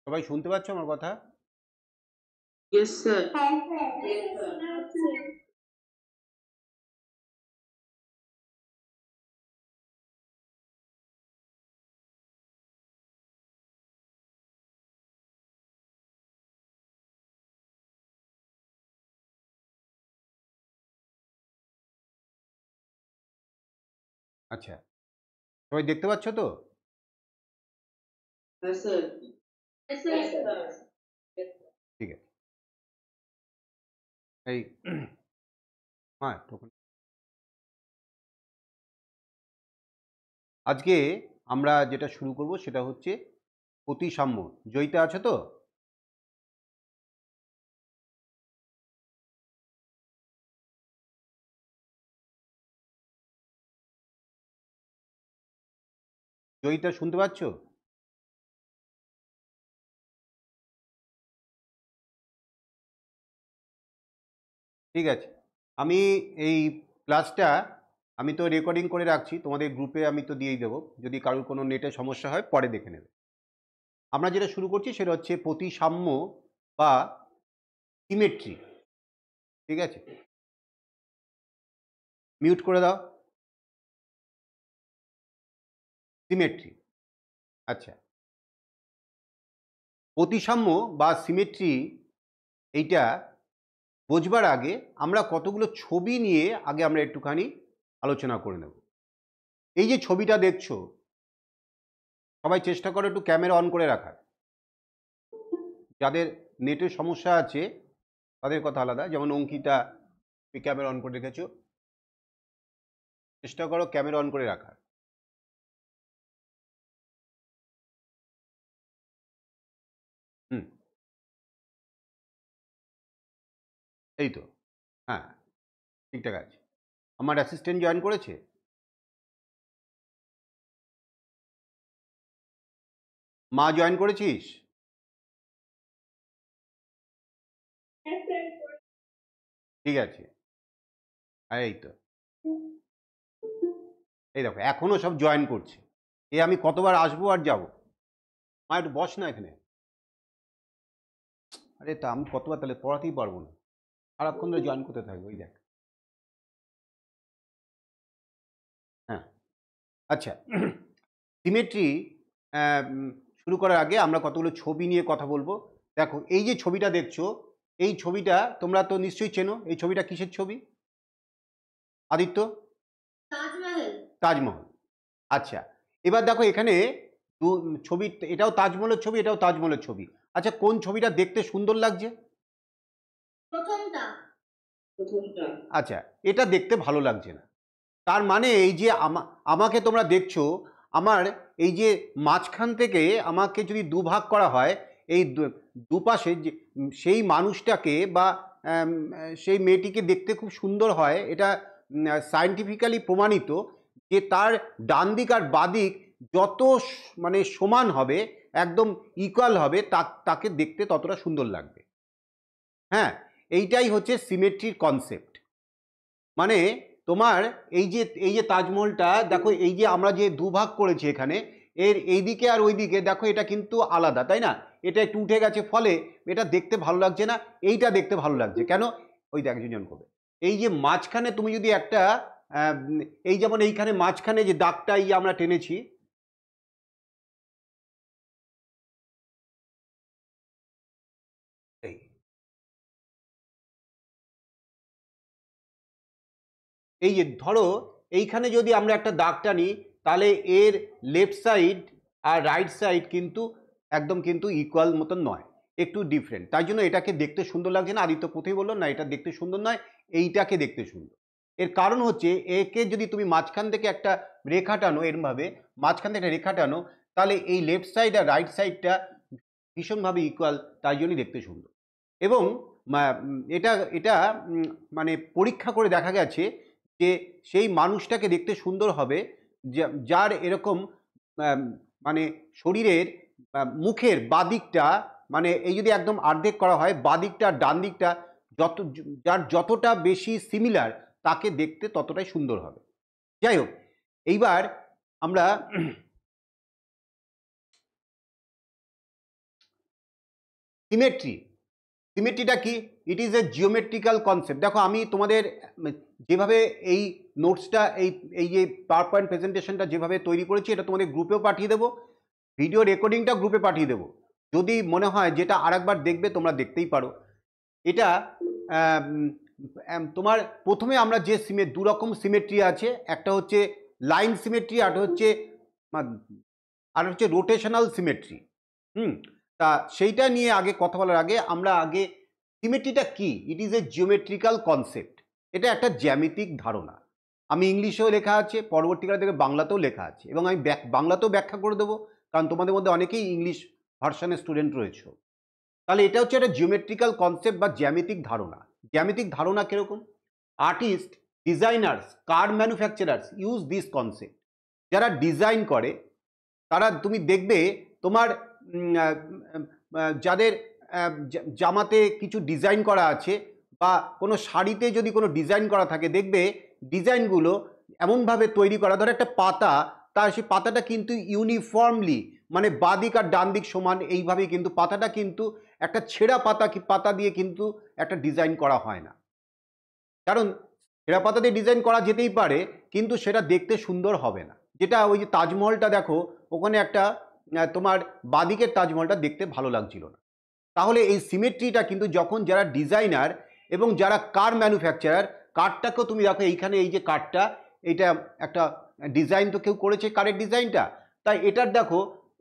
সবাই শুনতে পাচ্ছ আমার কথা? Yes, sir. আচ্ছা, সবাই দেখতে পাচ্ছ তো? Yes, sir. Yes, sir. ঠিক আছে। এই হ্যাঁ, তখন আজকে আমরা যেটা শুরু করব সেটা হচ্ছে প্রতিসাম্য। জয়িতা আছে তো? জয়িতা শুনতে পাচ্ছ? ঠিক আছে। আমি এই ক্লাসটা আমি তো রেকর্ডিং করে রাখছি, তোমাদের গ্রুপে আমি তো দিয়েই দেবো। যদি কারোর কোনো নেটে সমস্যা হয় পরে দেখে নেবে। আমরা যেটা শুরু করছি সেটা হচ্ছে প্রতিসাম্য বা সিমেট্রি। ঠিক আছে? মিউট করে দাও। সিমেট্রি। আচ্ছা, প্রতিসাম্য বা সিমেট্রি এইটা বোঝবার আগে আমরা কতগুলো ছবি নিয়ে আগে আমরা একটুখানি আলোচনা করে নেব। এই যে ছবিটা দেখছো, সবাই চেষ্টা করো একটু ক্যামেরা অন করে রাখার। যাদের নেটের সমস্যা আছে তাদের কথা আলাদা, যেমন অঙ্কিতা ক্যামেরা অন করে রেখেছো, চেষ্টা করো ক্যামেরা অন করে রাখার। হুম, এই তো, হ্যাঁ, ঠিকঠাক আছে। আমার অ্যাসিস্ট্যান্ট জয়েন করেছে? মা জয়েন করেছিস? ঠিক আছে, এই তো, এই দেখো এখনো সব জয়েন করছে। এ আমি কতবার আসবো আর যাবো। মা একটু বস না এখানে। আরে তা আমি কতবার তাহলে পড়াতেই পারবো না, সারাক্ষণ ধরে জয়েন করতে থাকবো। ওই দেখ, হ্যাঁ, আচ্ছা। সিমেট্রি শুরু করার আগে আমরা কতগুলো ছবি নিয়ে কথা বলবো। দেখো এই যে ছবিটা দেখছো, এই ছবিটা তোমরা তো নিশ্চয়ই চেনো। এই ছবিটা কিসের ছবি আদিত্য? তাজমহল। তাজমহল। আচ্ছা, এবার দেখো এখানে ছবি, এটাও তাজমহলের ছবি, এটাও তাজমহলের ছবি। আচ্ছা, কোন ছবিটা দেখতে সুন্দর লাগছে? প্রথমটা। প্রথমটা। আচ্ছা, এটা দেখতে ভালো লাগছে না। তার মানে এই যে আমাকে তোমরা দেখছো, আমার এই যে মাঝখান থেকে আমাকে যদি দুভাগ করা হয়, এই দুপাশে যে সেই মানুষটাকে বা সেই মেয়েটিকে দেখতে খুব সুন্দর হয়, এটা সায়েন্টিফিক্যালি প্রমাণিত যে তার ডান দিক আর বাদিক যত মানে সমান হবে, একদম ইকুয়াল হবে, তাকে দেখতে ততটা সুন্দর লাগবে। হ্যাঁ, এইটাই হচ্ছে সিমেট্রির কনসেপ্ট। মানে তোমার এই যে তাজমহলটা দেখো, এই যে আমরা যে দুভাগ করেছি এখানে, এর এইদিকে আর ওইদিকে দেখো এটা কিন্তু আলাদা, তাই না? এটা একটু উঠে গেছে, ফলে এটা দেখতে ভালো লাগছে না। এইটা দেখতে ভালো লাগছে কেন? ওই দেখ একজন করবে। এই যে মাঝখানে তুমি যদি একটা আহ, এই যেমন এইখানে মাঝখানে যে দাগটা এই আমরা টেনেছি, এই এই যে ধরো এইখানে যদি আমরা একটা দাগ টানি, তাহলে এর লেফট সাইড আর রাইট সাইড কিন্তু একদম কিন্তু ইকুয়াল মতন নয়, একটু ডিফারেন্ট। তাই জন্য এটাকে দেখতে সুন্দর লাগছে না। আদিত্য কোথায় বললো না এটা দেখতে সুন্দর নয়, এইটাকে দেখতে সুন্দর। এর কারণ হচ্ছে একে যদি তুমি মাঝখান থেকে একটা রেখা টানো, এরমভাবে মাঝখান থেকে একটা রেখা টানো, তাহলে এই লেফট সাইড আর রাইট সাইডটা ভীষণভাবে ইকুয়াল, তাই জন্যই দেখতে সুন্দর। এবং এটা এটা মানে পরীক্ষা করে দেখা গেছে যে সেই মানুষটাকে দেখতে সুন্দর হবে যার এরকম আম, মানে শরীরের মুখের বাদিকটা, মানে এই যদি একদম অর্ধেক করা হয়, বাদিকটা আর ডান দিকটা যত, যার যতটা বেশি সিমিলার, তাকে দেখতে ততটাই সুন্দর হবে। যাই হোক, এইবার আমরা সিমেট্রিটা কি? It is a geometrical concept. দেখো আমি তোমাদের যেভাবে এই নোটসটা এই যে পাওয়ার পয়েন্ট প্রেজেন্টেশনটা যেভাবে তৈরি করেছি এটা তোমাদের গ্রুপেও পাঠিয়ে দেবো, ভিডিও রেকর্ডিংটা গ্রুপে পাঠিয়ে দেবো। যদি মনে হয় যেটা আরেকবার দেখবে তোমরা দেখতেই পারো। এটা তোমার প্রথমে আমরা যে দু রকম সিমেট্রি আছে, একটা হচ্ছে লাইন সিমেট্রি, আর হচ্ছে রোটেশনাল সিমেট্রি। তা সেইটা নিয়ে আগে কথা বলার আগে আমরা আগে সিমেট্রিটা কি? It is a geometrical concept. এটা একটা জ্যামিতিক ধারণা। আমি ইংলিশেও লেখা আছে, পরবর্তীকালে দেখবে বাংলাতেও লেখা আছে, এবং আমি বাংলাতেও ব্যাখ্যা করে দেবো, কারণ তোমাদের মধ্যে অনেকেই ইংলিশ ভার্সনের স্টুডেন্ট রয়েছে। তাহলে এটা হচ্ছে একটা জিওমেট্রিক্যাল কনসেপ্ট বা জ্যামিতিক ধারণা। জ্যামিতিক ধারণা কিরকম? Artist, designers, car manufacturers use this concept. যারা ডিজাইন করে তারা, তুমি দেখবে তোমার যাদের জামাতে কিছু ডিজাইন করা আছে বা কোনো শাড়িতে যদি কোনো ডিজাইন করা থাকে, দেখবে ডিজাইনগুলো এমনভাবে তৈরি করা, ধরো একটা পাতা, তার সেই পাতাটা কিন্তু ইউনিফর্মলি, মানে বাদিক আর ডান দিক সমান, এইভাবেই কিন্তু পাতাটা কিন্তু একটা ছেঁড়া পাতা দিয়ে কিন্তু একটা ডিজাইন করা হয় না। কারণ ছেঁড়া পাতা দিয়ে ডিজাইন করা যেতেই পারে, কিন্তু সেটা দেখতে সুন্দর হবে না। যেটা ওই যে তাজমহলটা দেখো, ওখানে একটা তোমার বাদিকের তাজমহলটা দেখতে ভালো লাগছিল না। তাহলে এই সিমেট্রিটা কিন্তু যখন যারা ডিজাইনার এবং যারা কার ম্যানুফ্যাকচারার, কারটাকেও তুমি দেখো, এইখানে এই যে কারটা, এইটা একটা ডিজাইন তো কেউ করেছে কারের ডিজাইনটা, তাই এটার দেখো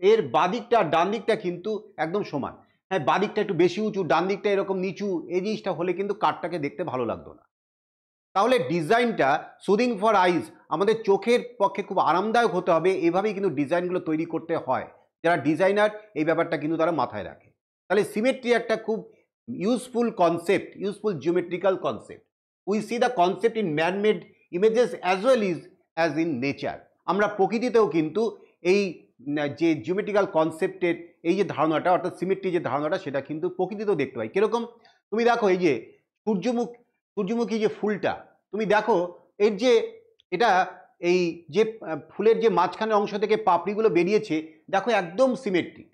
এর বাদিকটা আর ডান দিকটা কিন্তু একদম সমান। হ্যাঁ, বাদিকটা একটু বেশি উঁচু, ডান দিকটা এরকম নিচু, এই জিনিসটা হলে কিন্তু কারটাকে দেখতে ভালো লাগতো না। তাহলে ডিজাইনটা সুদিং ফর আইজ, আমাদের চোখের পক্ষে খুব আরামদায়ক হতে হবে, এভাবেই কিন্তু ডিজাইনগুলো তৈরি করতে হয়। যারা ডিজাইনার এই ব্যাপারটা কিন্তু তারা মাথায় রাখে। তাহলে সিমেট্রি একটা খুব useful concept, useful geometrical concept. We see the concept in man-made images as well as in nature. আমরা প্রকৃতিতেও কিন্তু এই যে জিওমেট্রিক্যাল কনসেপ্টের এই যে ধারণাটা, অর্থাৎ সিমেট্রি যে ধারণাটা, সেটা কিন্তু প্রকৃতিতেও দেখতে পাই। কিরকম? তুমি দেখো এই যে সূর্যমুখী যে ফুলটা, তুমি দেখো এর যে এটা এই যে ফুলের যে মাঝখানের অংশ থেকে পাপড়িগুলো বেরিয়েছে, দেখো একদম সিমেট্রিক।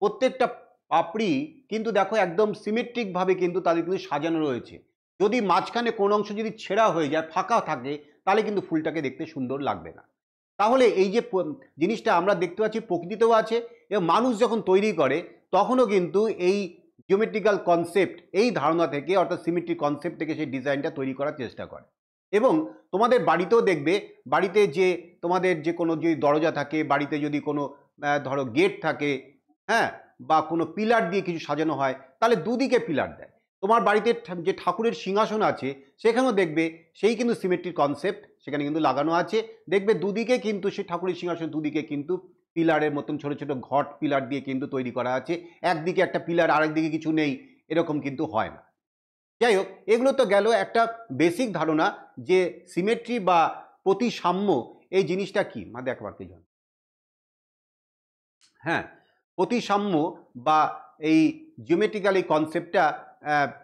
প্রত্যেকটা পাপড়ি কিন্তু দেখো একদম সিমেট্রিকভাবে কিন্তু তাদের কিন্তু সাজানো রয়েছে। যদি মাঝখানে কোন অংশ যদি ছেঁড়া হয়ে যায়, ফাঁকা থাকে, তাহলে কিন্তু ফুলটাকে দেখতে সুন্দর লাগবে না। তাহলে এই যে জিনিসটা আমরা দেখতে পাচ্ছি প্রকৃতিতেও আছে, এবং মানুষ যখন তৈরি করে তখনও কিন্তু এই জিওমেট্রিক্যাল কনসেপ্ট, এই ধারণা থেকে, অর্থাৎ সিমেট্রিক কনসেপ্ট থেকে সেই ডিজাইনটা তৈরি করার চেষ্টা করে। এবং তোমাদের বাড়িতেও দেখবে, বাড়িতে যে তোমাদের যে কোনো যদি দরজা থাকে, বাড়িতে যদি কোনো ধরো গেট থাকে, হ্যাঁ, বা কোনো পিলার দিয়ে কিছু সাজানো হয়, তাহলে দুদিকে পিলার দেয়। তোমার বাড়িতে যে ঠাকুরের সিংহাসন আছে, সেখানেও দেখবে সেই কিন্তু সিমেট্রিক কনসেপ্ট সেখানে কিন্তু লাগানো আছে। দেখবে দুদিকে কিন্তু সেই ঠাকুরের সিংহাসন দুদিকে কিন্তু পিলারের মতন ছোট ছোট ঘট পিলার দিয়ে কিন্তু তৈরি করা আছে। একদিকে একটা পিলার, আরেকদিকে কিছু নেই, এরকম কিন্তু হয় না। যাই হোক, এগুলো তো গেল একটা বেসিক ধারণা যে সিমেট্রি বা প্রতিসাম্য এই জিনিসটা কি। একবার কি জানো? হ্যাঁ, প্রতিসাম্য বা এই জিওমেট্রিক্যাল এই কনসেপ্টটা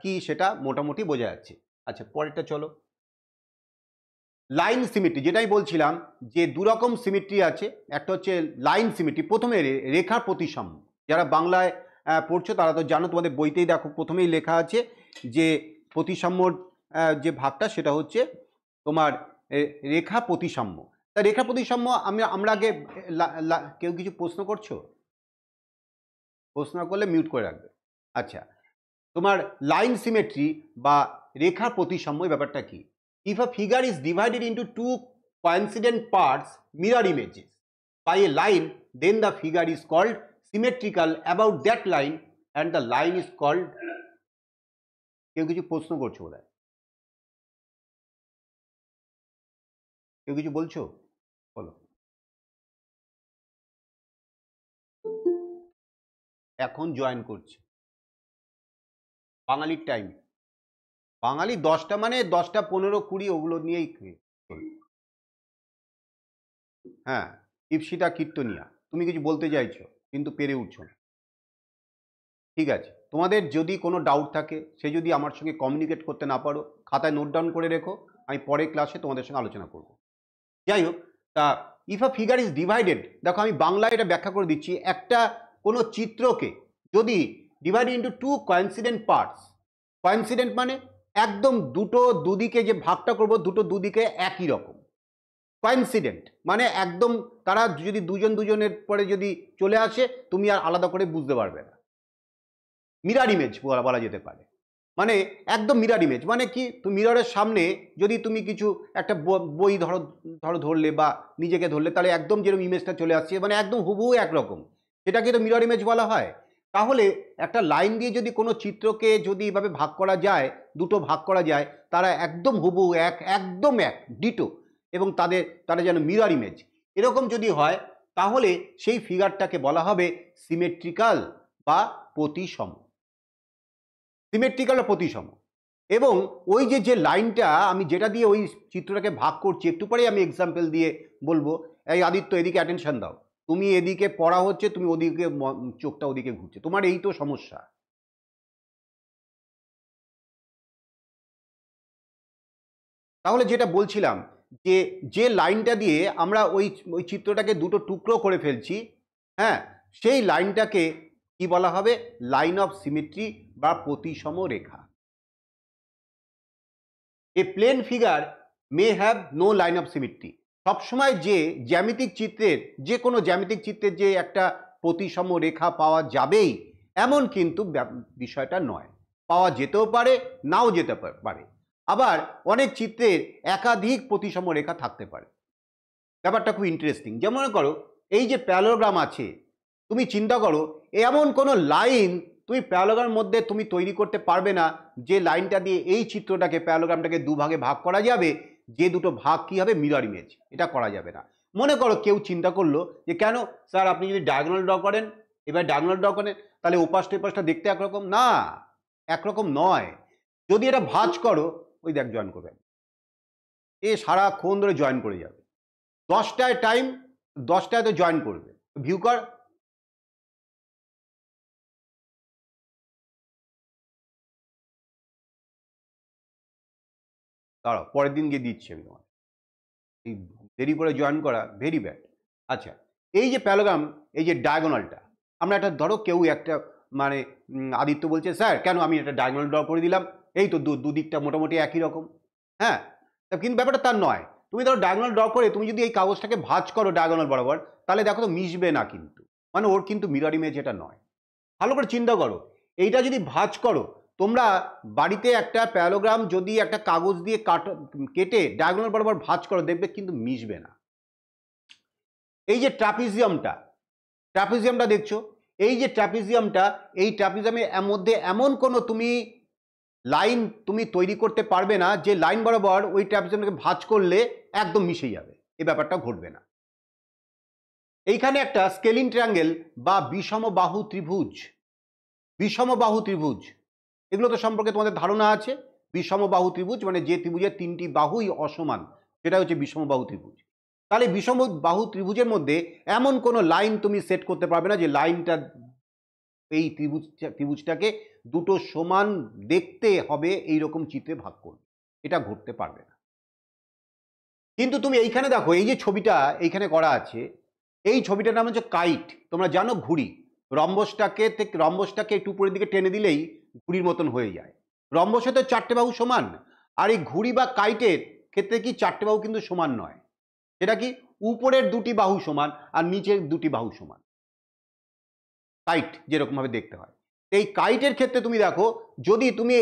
কি সেটা মোটামুটি বোঝা যাচ্ছে। আচ্ছা, পরেরটা চলো। লাইন সিমেট্রি, যেটাই বলছিলাম যে দুরকম সিমেট্রি আছে। একটা হচ্ছে লাইন সিমেট্রি, প্রথমে রেখার প্রতিসাম্য। যারা বাংলায় পড়ছো তারা তো জানো, তোমাদের বইতেই দেখো প্রথমেই লেখা আছে যে প্রতিসাম্যর যে ভাগটা সেটা হচ্ছে তোমার রেখা প্রতিসাম্য। তা রেখা প্রতিসাম্য আমরা আগে কেউ কিছু প্রশ্ন করছো? প্রশ্ন করলে মিউট করে রাখবে। আচ্ছা, তোমার লাইন সিমেট্রি বা রেখার প্রতিসাম্য ব্যাপারটা কি? If a figure is divided into two coincident parts mirror images by a line, then the figure is called symmetrical about that line and the line is called. কেউ কিছু প্রশ্ন করছো বোধ হয়? কেউ কিছু বলছো? বলো। এখন জয়েন করছে বাঙালির টাইম। বাঙালি 10টা মানে 10টা 15 20 ওগুলো নিয়েই হ্যাঁ, ইপসিটা কীর্তনিয়া। তুমি কিছু বলতে চাইছো কিন্তু পেরে উঠছো না। ঠিক আছে, তোমাদের যদি কোনো ডাউট থাকে, সে যদি আমার সঙ্গে কমিউনিকেট করতে না পারো, খাতায় নোট ডাউন করে রেখো, আমি পরের ক্লাসে তোমাদের সঙ্গে আলোচনা করব। যাই হোক, তা if a figure is divided, দেখো আমি বাংলায় এটা ব্যাখ্যা করে দিচ্ছি। একটা কোনো চিত্রকে যদি divided into two coincident parts. Coincident মানে একদম দুটো দুদিকে যে ভাগটা করব দুটো দুদিকে একই রকম। কোইন্সিডেন্ট মানে একদম তারা যদি দুজন দুজনের পরে যদি চলে আসে তুমি আর আলাদা করে বুঝতে পারবে না। মিরার ইমেজ বলা যেতে পারে, মানে একদম মিরার ইমেজ মানে কি, তুমি মিররের সামনে যদি তুমি কিছু একটা বই ধরলে বা নিজেকে ধরলে তাহলে একদম যেরকম ইমেজটা চলে আসছে মানে একদম হুবহু একরকম, সেটাকে তো মিরর ইমেজ বলা হয়। তাহলে একটা লাইন দিয়ে যদি কোনো চিত্রকে যদি এভাবে ভাগ করা যায়, দুটো ভাগ করা যায়, তারা একদম হুবহু একদম এক ডিটো, এবং তারা যেন মিরর ইমেজ এরকম যদি হয় তাহলে সেই ফিগারটাকে বলা হবে সিমেট্রিক্যাল বা প্রতিসম। সিমেট্রিক্যাল বা প্রতিসম। এবং ওই যে লাইনটা আমি যেটা দিয়ে ওই চিত্রটাকে ভাগ করছি, একটু পরেই আমি এক্সাম্পল দিয়ে বলবো। এই আদিত্য এদিকে অ্যাটেনশন দাও, তুমি এদিকে পড়া হচ্ছে, তুমি ওদিকে চোখটা ওদিকে ঘুরছে, তোমার এই তো সমস্যা। তাহলে যেটা বলছিলাম যে লাইনটা দিয়ে আমরা ওই চিত্রটাকে দুটো টুকরো করে ফেলছি, হ্যাঁ, সেই লাইনটাকে কি বলা হবে? লাইন অফ সিমেট্রি বা প্রতিসম রেখা। A plane figure may have no line of symmetry. সবসময় যে জ্যামিতিক চিত্রের যে কোনো জ্যামিতিক চিত্রের যে একটা প্রতিসম রেখা পাওয়া যাবেই এমন কিন্তু বিষয়টা নয়। পাওয়া যেতেও পারে, নাও যেতে পারে। আবার অনেক চিত্রের একাধিক প্রতিসম রেখা থাকতে পারে। ব্যাপারটা খুব ইন্টারেস্টিং। যেমন মনে করো এই যে প্যারালোগ্রাম আছে, তুমি চিন্তা করো এমন কোনো লাইন তুমি প্যারালোগ্রামের মধ্যে তুমি তৈরি করতে পারবে না যে লাইনটা দিয়ে এই চিত্রটাকে প্যারালোগ্রামটাকে দুভাগে ভাগ করা যাবে, যে দুটো ভাগ কি হবে মিরর ইমেজ, এটা করা যাবে না। মনে করো কেউ চিন্তা করলো যে কেন স্যার আপনি যদি ডায়াগোনাল ড্র করেন, এবার ডায়াগোনাল ড্র করেন তাহলে ওপাশটা এপাশটা দেখতে একরকম না, একরকম নয়। যদি এটা ভাঁজ করো, ওই দেখ জয়েন করবে, এ সারাক্ষণ ধরে জয়েন করে যাবে। 10টায় টাইম, 10টায় তো জয়েন করবে। ভিউ কর, দাঁড়াও পরের দিন গিয়ে দিচ্ছি আমি তোমার। এই দেরি করে জয়েন করা ভেরি ব্যাড। আচ্ছা, এই যে প্যারালোগ্রাম, এই যে ডায়াগোনালটা, আমরা একটা ধরো কেউ একটা মানে আদিত্য বলছে স্যার কেন আমি একটা ডায়াগোনাল ড্র করে দিলাম, এই তো দুদিকটা মোটামুটি একই রকম, হ্যাঁ, কিন্তু ব্যাপারটা তার নয়। তুমি ধরো ডায়াগোনাল ড্র করে তুমি যদি এই কাগজটাকে ভাঁজ করো ডায়াগোনাল বরাবর, তাহলে দেখো তো মিশবে না কিন্তু, মানে ওর কিন্তু মিরর ইমেজ এটা নয়। ভালো করে চিন্তা করো, এইটা যদি ভাঁজ করো, তোমরা বাড়িতে একটা প্যারালোগ্রাম যদি একটা কাগজ দিয়ে কেটে ডায়াগোনাল বরাবর ভাঁজ করো, দেখবে কিন্তু মিশবে না। এই যে ট্রাপিজিয়ামটা দেখছো, এই যে ট্রাপিজিয়ামটা, এই ট্রাপিজিয়ামের মধ্যে এমন কোনো তুমি লাইন তুমি তৈরি করতে পারবে না যে লাইন বরাবর ওই ট্রাপিজিয়ামটাকে ভাঁজ করলে একদম মিশে যাবে, এই ব্যাপারটা ঘটবে না। এইখানে একটা স্কেলিন ট্রায়াঙ্গেল বা বিষমবাহু ত্রিভুজ, বিষমবাহু ত্রিভুজ এগুলো তো সম্পর্কে তোমাদের ধারণা আছে। বিষমবাহু ত্রিভুজ মানে যে ত্রিভুজের তিনটি বাহুই অসমান, সেটা হচ্ছে বিষমবাহু ত্রিভুজ। তাহলে বিষমবাহু ত্রিভুজের মধ্যে এমন কোনো লাইন তুমি সেট করতে পারবে না যে লাইনটা এই ত্রিভুজটাকে দুটো সমান দেখতে হবে এইরকম চিত্রে ভাগ করবে, এটা ঘটতে পারবে না। কিন্তু তুমি এইখানে দেখো এই যে ছবিটা এইখানে করা আছে, এই ছবিটার নাম হচ্ছে কাইট। তোমরা জানো ঘুড়ি, রম্বসটাকে একটু উপরের দিকে টেনে দিলেই ঘুড়ির মতন হয়ে যায়। রম্বসে তো চারটে বাহু সমান, আর এই ঘুড়ি বা কাইটের ক্ষেত্রে কি চারটে বাহু কিন্তু সমান নয়, সেটা কি উপরের দুটি বাহু সমান আর নিচের দুটি বাহু সমান, কাইট যেরকম ভাবে দেখতে হয়। এই কাইটের ক্ষেত্রে তুমি দেখো যদি তুমি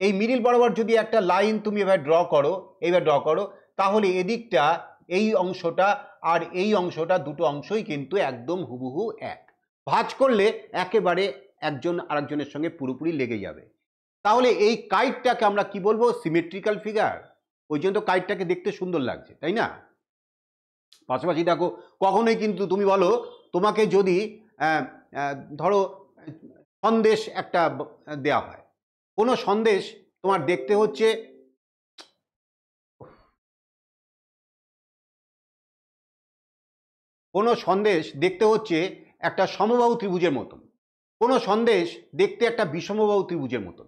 এই মিডিল বরাবর যদি একটা লাইন তুমি এবার ড্র করো, তাহলে এদিকটা এই অংশটা আর এই অংশটা দুটো অংশই কিন্তু একদম হুবহু এক, ভাঁজ করলে একেবারে একজন আরেকজনের সঙ্গে পুরোপুরি লেগে যাবে। তাহলে এই কাইটটাকে আমরা কি বলবো? Symmetrical figure. ওই জন্য তো কাইটটাকে দেখতে সুন্দর লাগছে, তাই না? পাশাপাশি দেখো কখনোই কিন্তু তুমি বলো তোমাকে যদি ধরো সন্দেশ একটা দেয়া হয়, কোনো সন্দেশ তোমার দেখতে হচ্ছে একটা সমবাহু ত্রিভুজের মতন, কোনো সন্দেশ দেখতে একটা বিষমবাহু ত্রিভুজের মতন।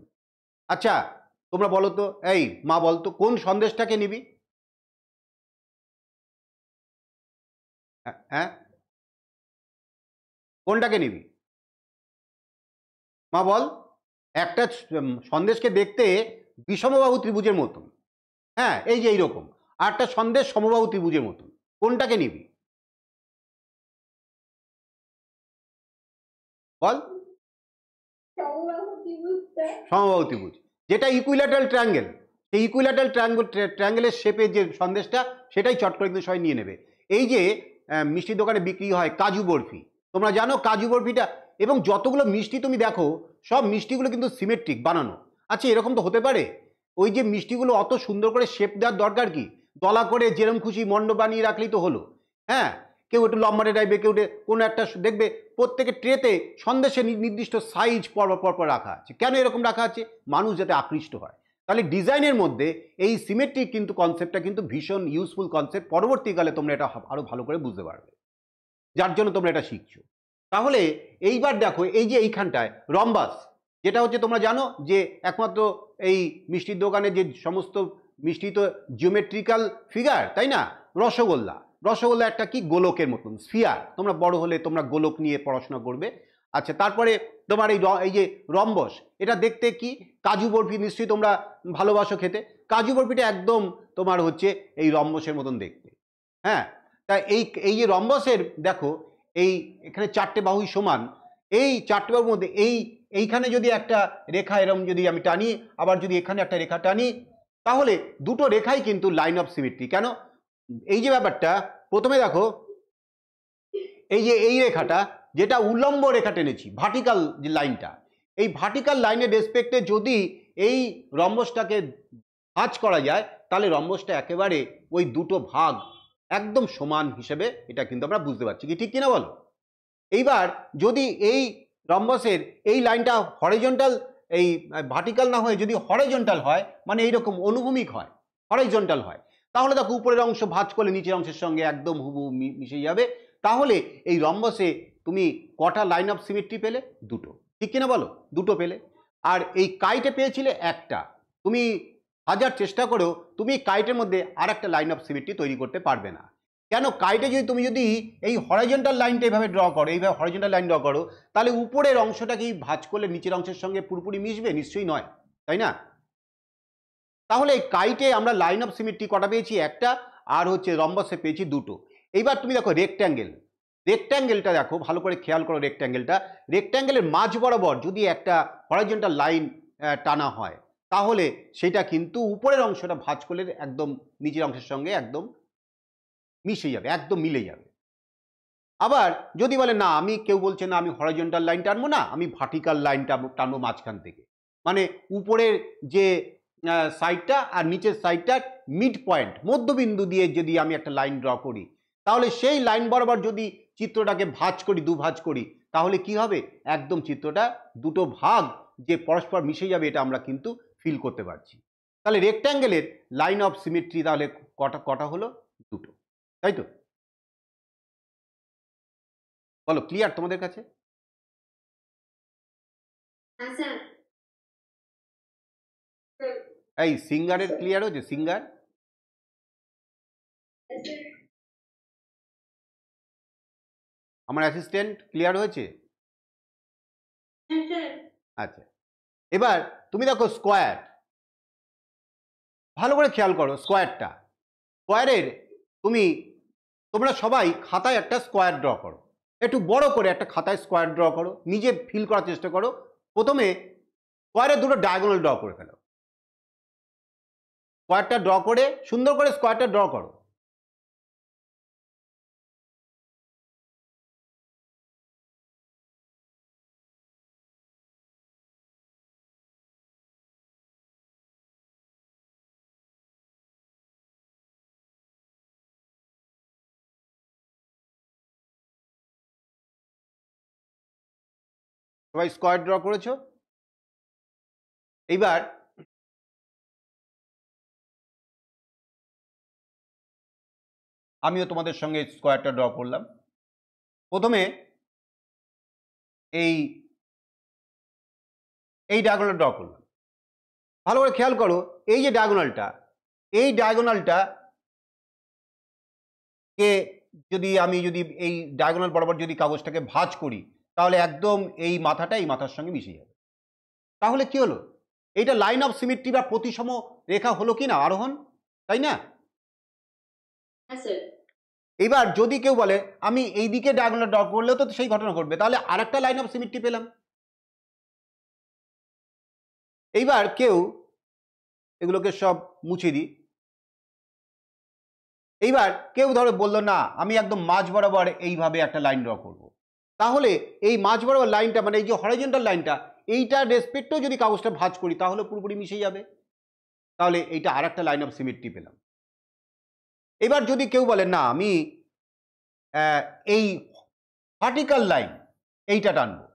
আচ্ছা তোমরা বলো তো, এই মা বলতো কোন সন্দেশটাকে নিবি? হ্যাঁ, কোনটাকে নিবি? মা বল, একটা সন্দেশকে দেখতে বিষমবাহু ত্রিভুজের মতন, হ্যাঁ এই যে এইরকম, আর একটা সন্দেশ সমবাহু ত্রিভুজের মতন, কোনটাকে নিবি বল? সমবাহু ত্রিভুজ, যেটা ইকুইল্যাটারাল ট্রায়াঙ্গেল, সেই ইকুইল্যাটারাল ট্রায়াঙ্গেলের শেপে যে সন্দেশটা, সেটাই চট করে কিন্তু সবাই নিয়ে নেবে। এই যে মিষ্টির দোকানে বিক্রি হয় কাজু বরফি, তোমরা জানো কাজু বরফিটা, এবং যতগুলো মিষ্টি তুমি দেখো সব মিষ্টিগুলো কিন্তু সিমেট্রিক বানানো। আচ্ছা এরকম তো হতে পারে, ওই যে মিষ্টিগুলো অত সুন্দর করে শেপ দেওয়ার দরকার কি? দলা করে যেরম খুশি মণ্ড বানিয়ে রাখলেই তো হলো। হ্যাঁ, কেউ একটু লম্বাটে টাইপের, কেউ কোনো একটা দেখবে প্রত্যেকের ট্রেতে সন্দেশের নির্দিষ্ট সাইজ পর রাখা আছে। কেন এরকম রাখা আছে? মানুষ যাতে আকৃষ্ট হয়। তাহলে ডিজাইনের মধ্যে এই সিমেট্রিক কিন্তু কনসেপ্টটা কিন্তু ভীষণ ইউজফুল কনসেপ্ট, পরবর্তীকালে তোমরা এটা আরো ভালো করে বুঝতে পারবে, যার জন্য তোমরা এটা শিখছো। তাহলে এইবার দেখো এই যে এইখানটায় রম্বাস, যেটা হচ্ছে তোমরা জানো যে একমাত্র এই মিষ্টির দোকানে যে সমস্ত মিষ্টি তো জিওমেট্রিক্যাল ফিগার, তাই না? রসগোল্লা, রসগোল্লা একটা কি গোলকের মতন স্ফিয়ার, তোমরা বড় হলে তোমরা গোলক নিয়ে পড়াশোনা করবে। আচ্ছা তারপরে তোমার এই যে রম্বস, এটা দেখতে কি কাজু বরফি, নিশ্চয়ই তোমরা ভালোবাসো খেতে, কাজু বরফিটা একদম তোমার হচ্ছে এই রম্বসের মতন দেখতে। হ্যাঁ, তা এই যে রম্বসের দেখো এই এখানে চারটে বাহুই সমান, এই চারটে বাহুর মধ্যে এইখানে যদি একটা রেখা এরম যদি আমি টানি, আবার যদি এখানে একটা রেখা টানি, তাহলে দুটো রেখাই কিন্তু লাইন অফ সিমেট্রি। কেন? এই যে ব্যাপারটা, প্রথমে দেখো এই যে এই রেখাটা, যেটা উল্লম্ব রেখা টেনেছি, ভার্টিক্যাল যে লাইনটা, এই ভার্টিক্যাল লাইনের রেসপেক্টে যদি এই রম্বসটাকে ভাঁজ করা যায়, তাহলে রম্বসটা একেবারে ওই দুটো ভাগ একদম সমান হিসেবে এটা কিন্তু আমরা বুঝতে পারছি, কি ঠিক কিনা বলো? এইবার যদি এই রম্বসের এই লাইনটা হরিজন্টাল, এই ভার্টিক্যাল না হয়ে যদি হরিজন্টাল হয়, মানে এইরকম অনুভূমিক হয়, হরিজন্টাল হয়, তাহলে দেখো উপরের অংশ ভাঁজ করলে নিচের অংশের সঙ্গে একদম হুবহু মিশে যাবে। তাহলে এই রম্বসে তুমি কটা লাইন অফ সিমেট্রি পেলে? দুটো, ঠিক কিনা বলো? দুটো পেলে। আর এই কাইটে পেয়েছিলে একটা, তুমি হাজার চেষ্টা করেও তুমি কাইটের মধ্যে আর একটা লাইন অফ সিমেট্রি তৈরি করতে পারবে না। কেন? কাইটে তুমি যদি এই হরিজন্টাল লাইনটা এইভাবে ড্র করো, এইভাবে হরিজন্টাল লাইন ড্র করো, তাহলে উপরের অংশটাকে ভাঁজ করলে নিচের অংশের সঙ্গে পুরোপুরি মিশবে? নিশ্চয়ই নয়, তাই না? তাহলে কাইটে আমরা লাইন অফ সিমেট্রি কটা পেয়েছি? একটা, আর হচ্ছে রম্বসে পেয়েছি দুটো। এইবার তুমি দেখো রেক্ট্যাঙ্গেল, রেক্ট্যাঙ্গেলটা দেখো ভালো করে খেয়াল করো, রেক্ট্যাঙ্গেলের মাঝ বরাবর যদি একটা হরিজন্টাল লাইন টানা হয়, তাহলে সেটা কিন্তু উপরের অংশটা ভাঁজ করলে একদম নিচের অংশের সঙ্গে একদম মিশে যাবে, একদম মিলে যাবে। আবার যদি বলে না, আমি কেউ বলছে না আমি হরিজন্টাল লাইন টানবো না, আমি ভার্টিক্যাল লাইন টানবো মাঝখান থেকে, মানে উপরের যে সাইডটা আর নিচের সাইডটার মিড পয়েন্ট, মধ্যবিন্দু দিয়ে যদি আমি একটা লাইন ড্র করি, তাহলে সেই লাইন বরাবর যদি চিত্রটাকে ভাঁজ করি, দুভাঁজ করি, তাহলে কি হবে? একদম চিত্রটা দুটো ভাগ যে পরস্পর মিশে যাবে, এটা আমরা কিন্তু ফিল করতে পারছি। তাহলে রেক্ট্যাঙ্গেলের লাইন অফ সিমেট্রি তাহলে কটা হলো? দুটো, তাই তো? বলো, ক্লিয়ার তোমাদের কাছে? হ্যাঁ স্যার। এই সিঙ্গারের ক্লিয়ার হয়েছে? সিঙ্গার, আমার অ্যাসিস্ট্যান্ট ক্লিয়ার হয়েছে? আচ্ছা, এবার তুমি দেখো স্কোয়ার, ভালো করে খেয়াল করো স্কোয়ারটা, স্কোয়ারের তোমরা সবাই খাতায় একটা স্কোয়ার ড্র করো, একটু বড় করে একটা খাতায় স্কোয়ার ড্র করো, নিজে ফিল করার চেষ্টা করো। প্রথমে স্কোয়ারের দুটো ডায়াগোনাল ড্র করে ফেলো, স্কোয়ারটা ড্র করে সুন্দর করে স্কোয়ারটা ড্র করো। সবাই স্কোয়ার ড্র করেছো? এইবার আমিও তোমাদের সঙ্গে স্কোয়ারটা ড্র করলাম। প্রথমে এই ডায়াগোনাল ড্র করলাম, ভালো করে খেয়াল করো, এই যে ডায়াগোনালটা, এই ডায়াগোনালটা কে যদি এই ডায়াগোনাল বরাবর যদি কাগজটাকে ভাঁজ করি, তাহলে একদম এই মাথাটা এই মাথার সঙ্গে মিশে যাবে, তাহলে কি হলো? এইটা লাইন অফ সিমেট্রি বা প্রতিসম রেখা হলো কি না আরোহণ, তাই না? হ্যাঁ স্যার। এবার যদি কেউ বলে আমি এই দিকে ডায়াগোনাল ড্র করলেও তো সেই ঘটনা ঘটবে, তাহলে আরেকটা লাইন অফ সিমেট্রি পেলাম। এইবার কেউ এগুলোকে সব মুছে দিই। এইবার কেউ ধরো বললো না আমি একদম মাঝ বরাবর এইভাবে একটা লাইন ড্র করব। তাহলে এই মাঝ বরাবর লাইনটা মানে এই যে হরাইজন্টাল লাইনটা, এইটার রেসপেক্টেও যদি কাগজটা ভাঁজ করি তাহলে পুরোপুরি মিশে যাবে। তাহলে এইটা আরেকটা লাইন অফ সিমেট্রি পেলাম। এবার যদি কেউ বলে না আমি এই ভার্টিক্যাল লাইন এইটা টানবো,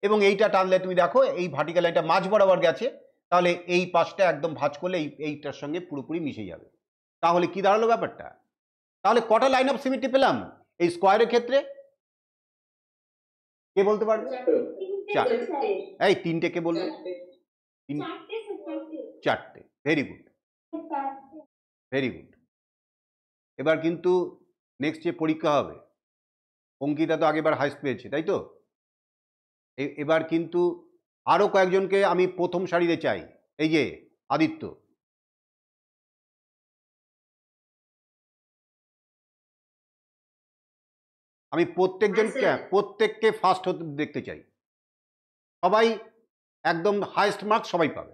এবং এইটা টানলে তুমি দেখো এই ভার্টিক্যাল লাইনটা মাঝ বরাবর গেছে, তাহলে এই পাশটা একদম ভাঁজ করলে এইটার সঙ্গে পুরোপুরি মিশে যাবে। তাহলে কি দাঁড়ালো ব্যাপারটা? তাহলে কটা লাইন অফ সিমেট্রি পেলাম এই স্কোয়ারের ক্ষেত্রে? কে বলতে পারবে? এই তিনটে কে বলবে? চারটে। Very good, very good. এবার কিন্তু নেক্সট যে পরীক্ষা হবে, অঙ্কিতা তো আগেবার হাইস্ট পেয়েছে, তাই তো? এবার কিন্তু আরো কয়েকজনকে আমি প্রথম সারিতে চাই। এই যে আদিত্য, আমি প্রত্যেককে ফার্স্ট হতে দেখতে চাই। সবাই একদম হাইস্ট মার্কস সবাই পাবে।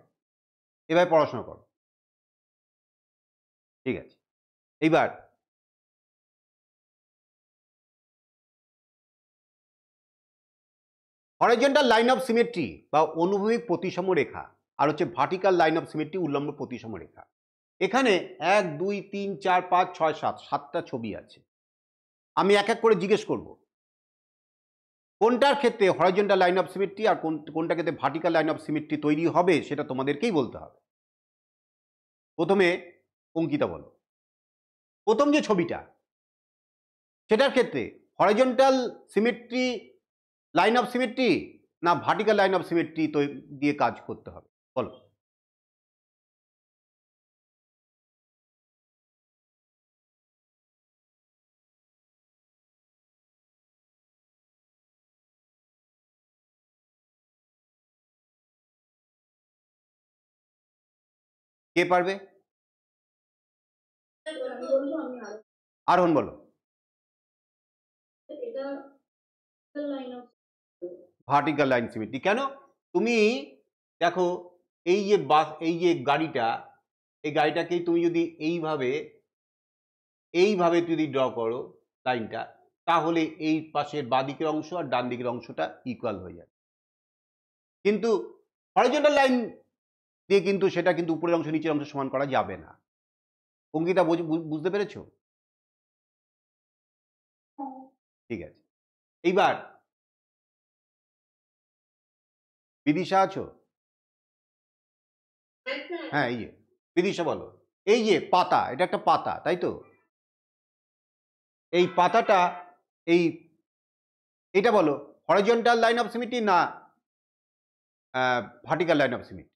এবার পড়াশোনা করো, ঠিক আছে? এইবার হরাইজন্টাল লাইন অফ সিমেট্রি বা অনুভূমিক প্রতিসম রেখা, আর হচ্ছে ভার্টিক্যাল লাইন অফ সিমেট্রি উল্লম্ব প্রতিসম রেখা। এখানে 1 2 3 4 5 6 7 7টা ছবি আছে। আমি এক এক করে জিজ্ঞেস করব কোনটার ক্ষেত্রে হরাইজন্টাল লাইন অফ সিমেট্রি আর কোনটার ক্ষেত্রে ভার্টিক্যাল লাইন অফ সিমেট্রি তৈরি হবে, সেটা তোমাদেরকেই বলতে হবে। প্রথমে অঙ্কিতা বলো, প্রথম যে ছবিটা সেটার ক্ষেত্রে horizontal symmetry line of symmetry না ভার্টিক্যাল লাইন অফ সিমেট্রি দিয়ে কাজ করতে হবে, বলো। কে পারবে? আরোহণ বলো। ভার্টিক্যাল লাইন সিমেট্রি কেন? তুমি দেখো এই যে বাস, এই যে গাড়িটা, এই গাড়িটাকেই তুমি যদি এইভাবে যদি ড্র করো লাইনটা, তাহলে এই পাশের বাঁদিকের অংশ আর ডান দিকের অংশটা ইকুয়াল হয়ে যাবে। কিন্তু হরাইজন্টাল লাইন দিয়ে কিন্তু সেটা কিন্তু উপরের অংশ নিচের অংশ সমান করা যাবে না। অঙ্কিতা বুঝতে পেরেছো? ঠিক আছে। এইবার বিদিশা আছো? হ্যাঁ, এই যে বিদিশা বলো। এই যে পাতা, এটা একটা পাতা, তাই তো? এই পাতাটা এটা বলো হরাইজন্টাল লাইন অফ সিমেট্রি না vertical line of symmetry?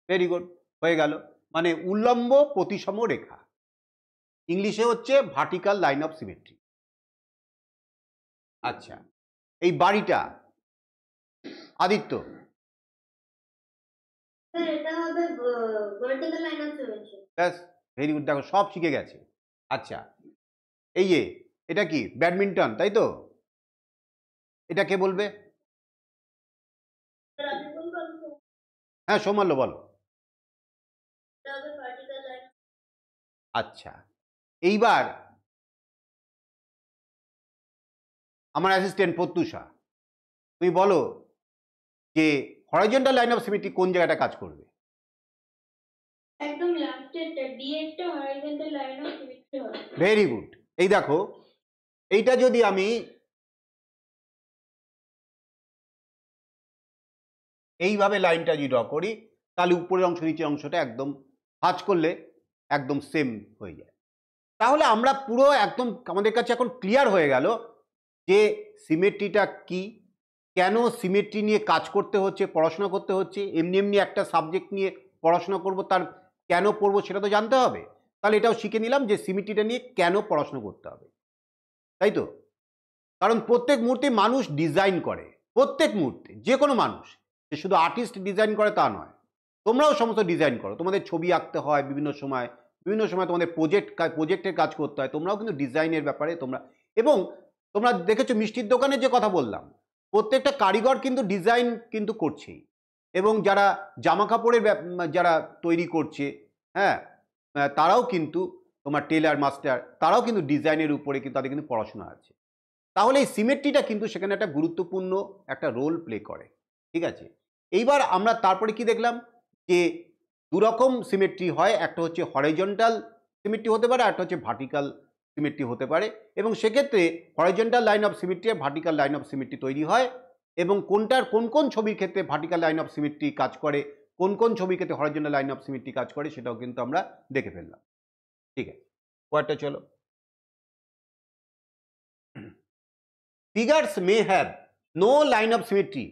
Very good, হয়ে গেল। মানে উল্লম্ব প্রতিসম রেখা, ইংলিশে হচ্ছে ভার্টিক্যাল লাইন অফ সিমেট্রি। আচ্ছা, এই বাড়িটা আদিত্য, ব্যাস, ভেরি গুড, দেখো সব শিখে গেছে। আচ্ছা, এই যে এটা কি ব্যাডমিন্টন, তাই তো? এটা কে বলবে? হ্যাঁ, সৌমাল্য বলো। আচ্ছা, এইবার আমার অ্যাসিস্ট্যান্ট প্রত্যুষা, তুমি বলো যে হরাইজন্টাল লাইন অফ সিমেট্রি কোন জায়গাটা কাজ করবে? একদম লাস্টেরটা ডি একটা হরাইজন্টাল লাইন অফ সিমেট্রি হবে। Very good. এই দেখো এইটা যদি আমি এইভাবে লাইনটা যদি ড্র করি, তাহলে উপরের অংশ নিচের অংশটা একদম ভাঁজ করলে একদম সেম হয়ে যায়। তাহলে আমরা পুরো একদম আমাদের কাছে এখন ক্লিয়ার হয়ে গেল যে সিমেট্রিটা কি, কেন সিমেট্রি নিয়ে কাজ করতে হচ্ছে, পড়াশোনা করতে হচ্ছে। এমনি এমনি একটা সাবজেক্ট নিয়ে পড়াশোনা করব, তার কেন পড়বো সেটা তো জানতে হবে। তাহলে এটাও শিখে নিলাম যে সিমেট্রিটা নিয়ে কেন পড়াশোনা করতে হবে, তাই তো? কারণ প্রত্যেক মুহূর্তে মানুষ ডিজাইন করে, প্রত্যেক মুহূর্তে যে কোনো মানুষ, যে শুধু আর্টিস্ট ডিজাইন করে তা নয়, তোমরাও সমস্ত ডিজাইন করো, তোমাদের ছবি আঁকতে হয় বিভিন্ন সময় তোমাদের প্রজেক্টের কাজ করতে হয়, তোমরাও কিন্তু ডিজাইনের ব্যাপারে তোমরা, এবং তোমরা দেখেছো মিষ্টির দোকানে যে কথা বললাম, প্রত্যেকটা কারিগর কিন্তু ডিজাইন কিন্তু করছেই, এবং যারা জামা কাপড়ের যারা তৈরি করছে, হ্যাঁ, তারাও কিন্তু তোমার টেলার মাস্টার, তারাও কিন্তু ডিজাইনের উপরে কিন্তু তাদের কিন্তু পড়াশোনা আছে। তাহলে এই সিমেট্রিটা কিন্তু সেখানে একটা গুরুত্বপূর্ণ একটা রোল প্লে করে। ঠিক আছে, এইবার আমরা তারপরে কি দেখলাম যে দুরকম সিমেট্রি হয়, একটা হচ্ছে হরাইজন্টাল সিমেট্রি হতে পারে, একটা হচ্ছে ভার্টিক্যাল সিমেট্রি হতে পারে, এবং সেক্ষেত্রে হরাইজন্টাল লাইন অফ সিমেট্রি আর ভার্টিক্যাল লাইন অফ সিমেট্রি তৈরি হয়, এবং কোনটার কোন কোন ছবির ক্ষেত্রে ভার্টিক্যাল লাইন অফ সিমেট্রি কাজ করে, কোন কোন ছবির ক্ষেত্রে হরাইজন্টাল লাইন অফ সিমেট্রি কাজ করে, সেটাও কিন্তু আমরা দেখে ফেললাম। ঠিক আছে, পরেরটা চলো। Figures may have no line of symmetry,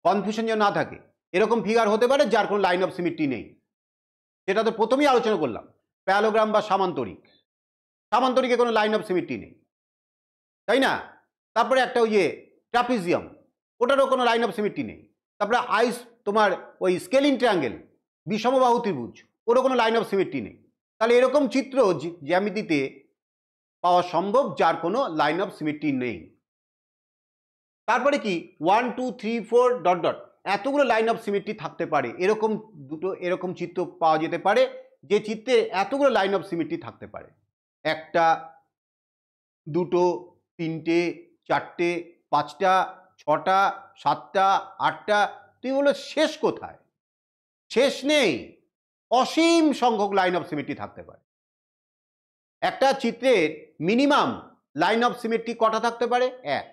confusion যেন না থাকে, এরকম ফিগার হতে পারে যার কোনো লাইন অফ সিমেট্রি নেই, সেটা তো প্রথমেই আলোচনা করলাম। প্যারালোগ্রাম বা সামান্তরিক, সামান্তরিকে কোনো লাইন অফ সিমেট্রি নেই, তাই না? তারপরে একটা ওই যে ট্রাপিজিয়াম, ওটারও কোনো লাইন অফ সিমেট্রি নেই। তারপরে আইস তোমার ওই স্কেলিং ট্রায়াঙ্গেল, বিষমবাহু ত্রিভুজ, ওরও কোনো লাইন অফ সিমেট্রি নেই। তাহলে এরকম চিত্র জ্যামিতিতে পাওয়া সম্ভব যার কোনো লাইন অফ সিমেট্রি নেই। তারপরে কি 1 2 3 4 ডট ডট এতগুলো লাইন অফ সিমেট্রি থাকতে পারে, এরকম দুটো এরকম চিত্র পাওয়া যেতে পারে যে চিত্রে এতগুলো লাইন অফ সিমেট্রি থাকতে পারে, একটা, দুটো, তিনটে, চারটে, পাঁচটা, ছটা, সাতটা, আটটা, তুই বলো শেষ কোথায়? শেষ নেই, অসীম সংখ্যক লাইন অফ সিমেট্রি থাকতে পারে। একটা চিত্রের মিনিমাম লাইন অফ সিমেট্রি কটা থাকতে পারে? এক।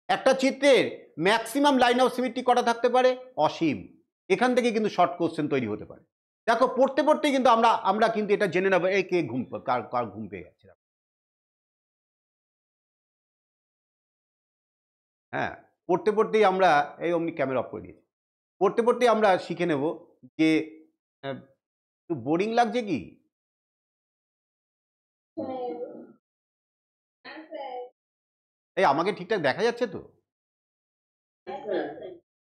একটা চিত্রের ম্যাক্সিমাম লাইন অফ সিমেট্রি কটা থাকতে পারে? অসীম। এখান থেকে কিন্তু শর্ট কোশ্চেন তৈরি হতে পারে। দেখো পড়তে পড়তেই কিন্তু আমরা কিন্তু এটা জেনে নেবো, এই কে ঘুম, কার ঘুম পেয়ে গেছে। হ্যাঁ, পড়তে পড়তেই আমরা, এই অমনি ক্যামেরা অফ করে দিয়েছি, পড়তে পড়তেই আমরা শিখে নেব যে একটু বোরিং লাগছে কি? এই আমাকে ঠিকঠাক দেখা যাচ্ছে তো?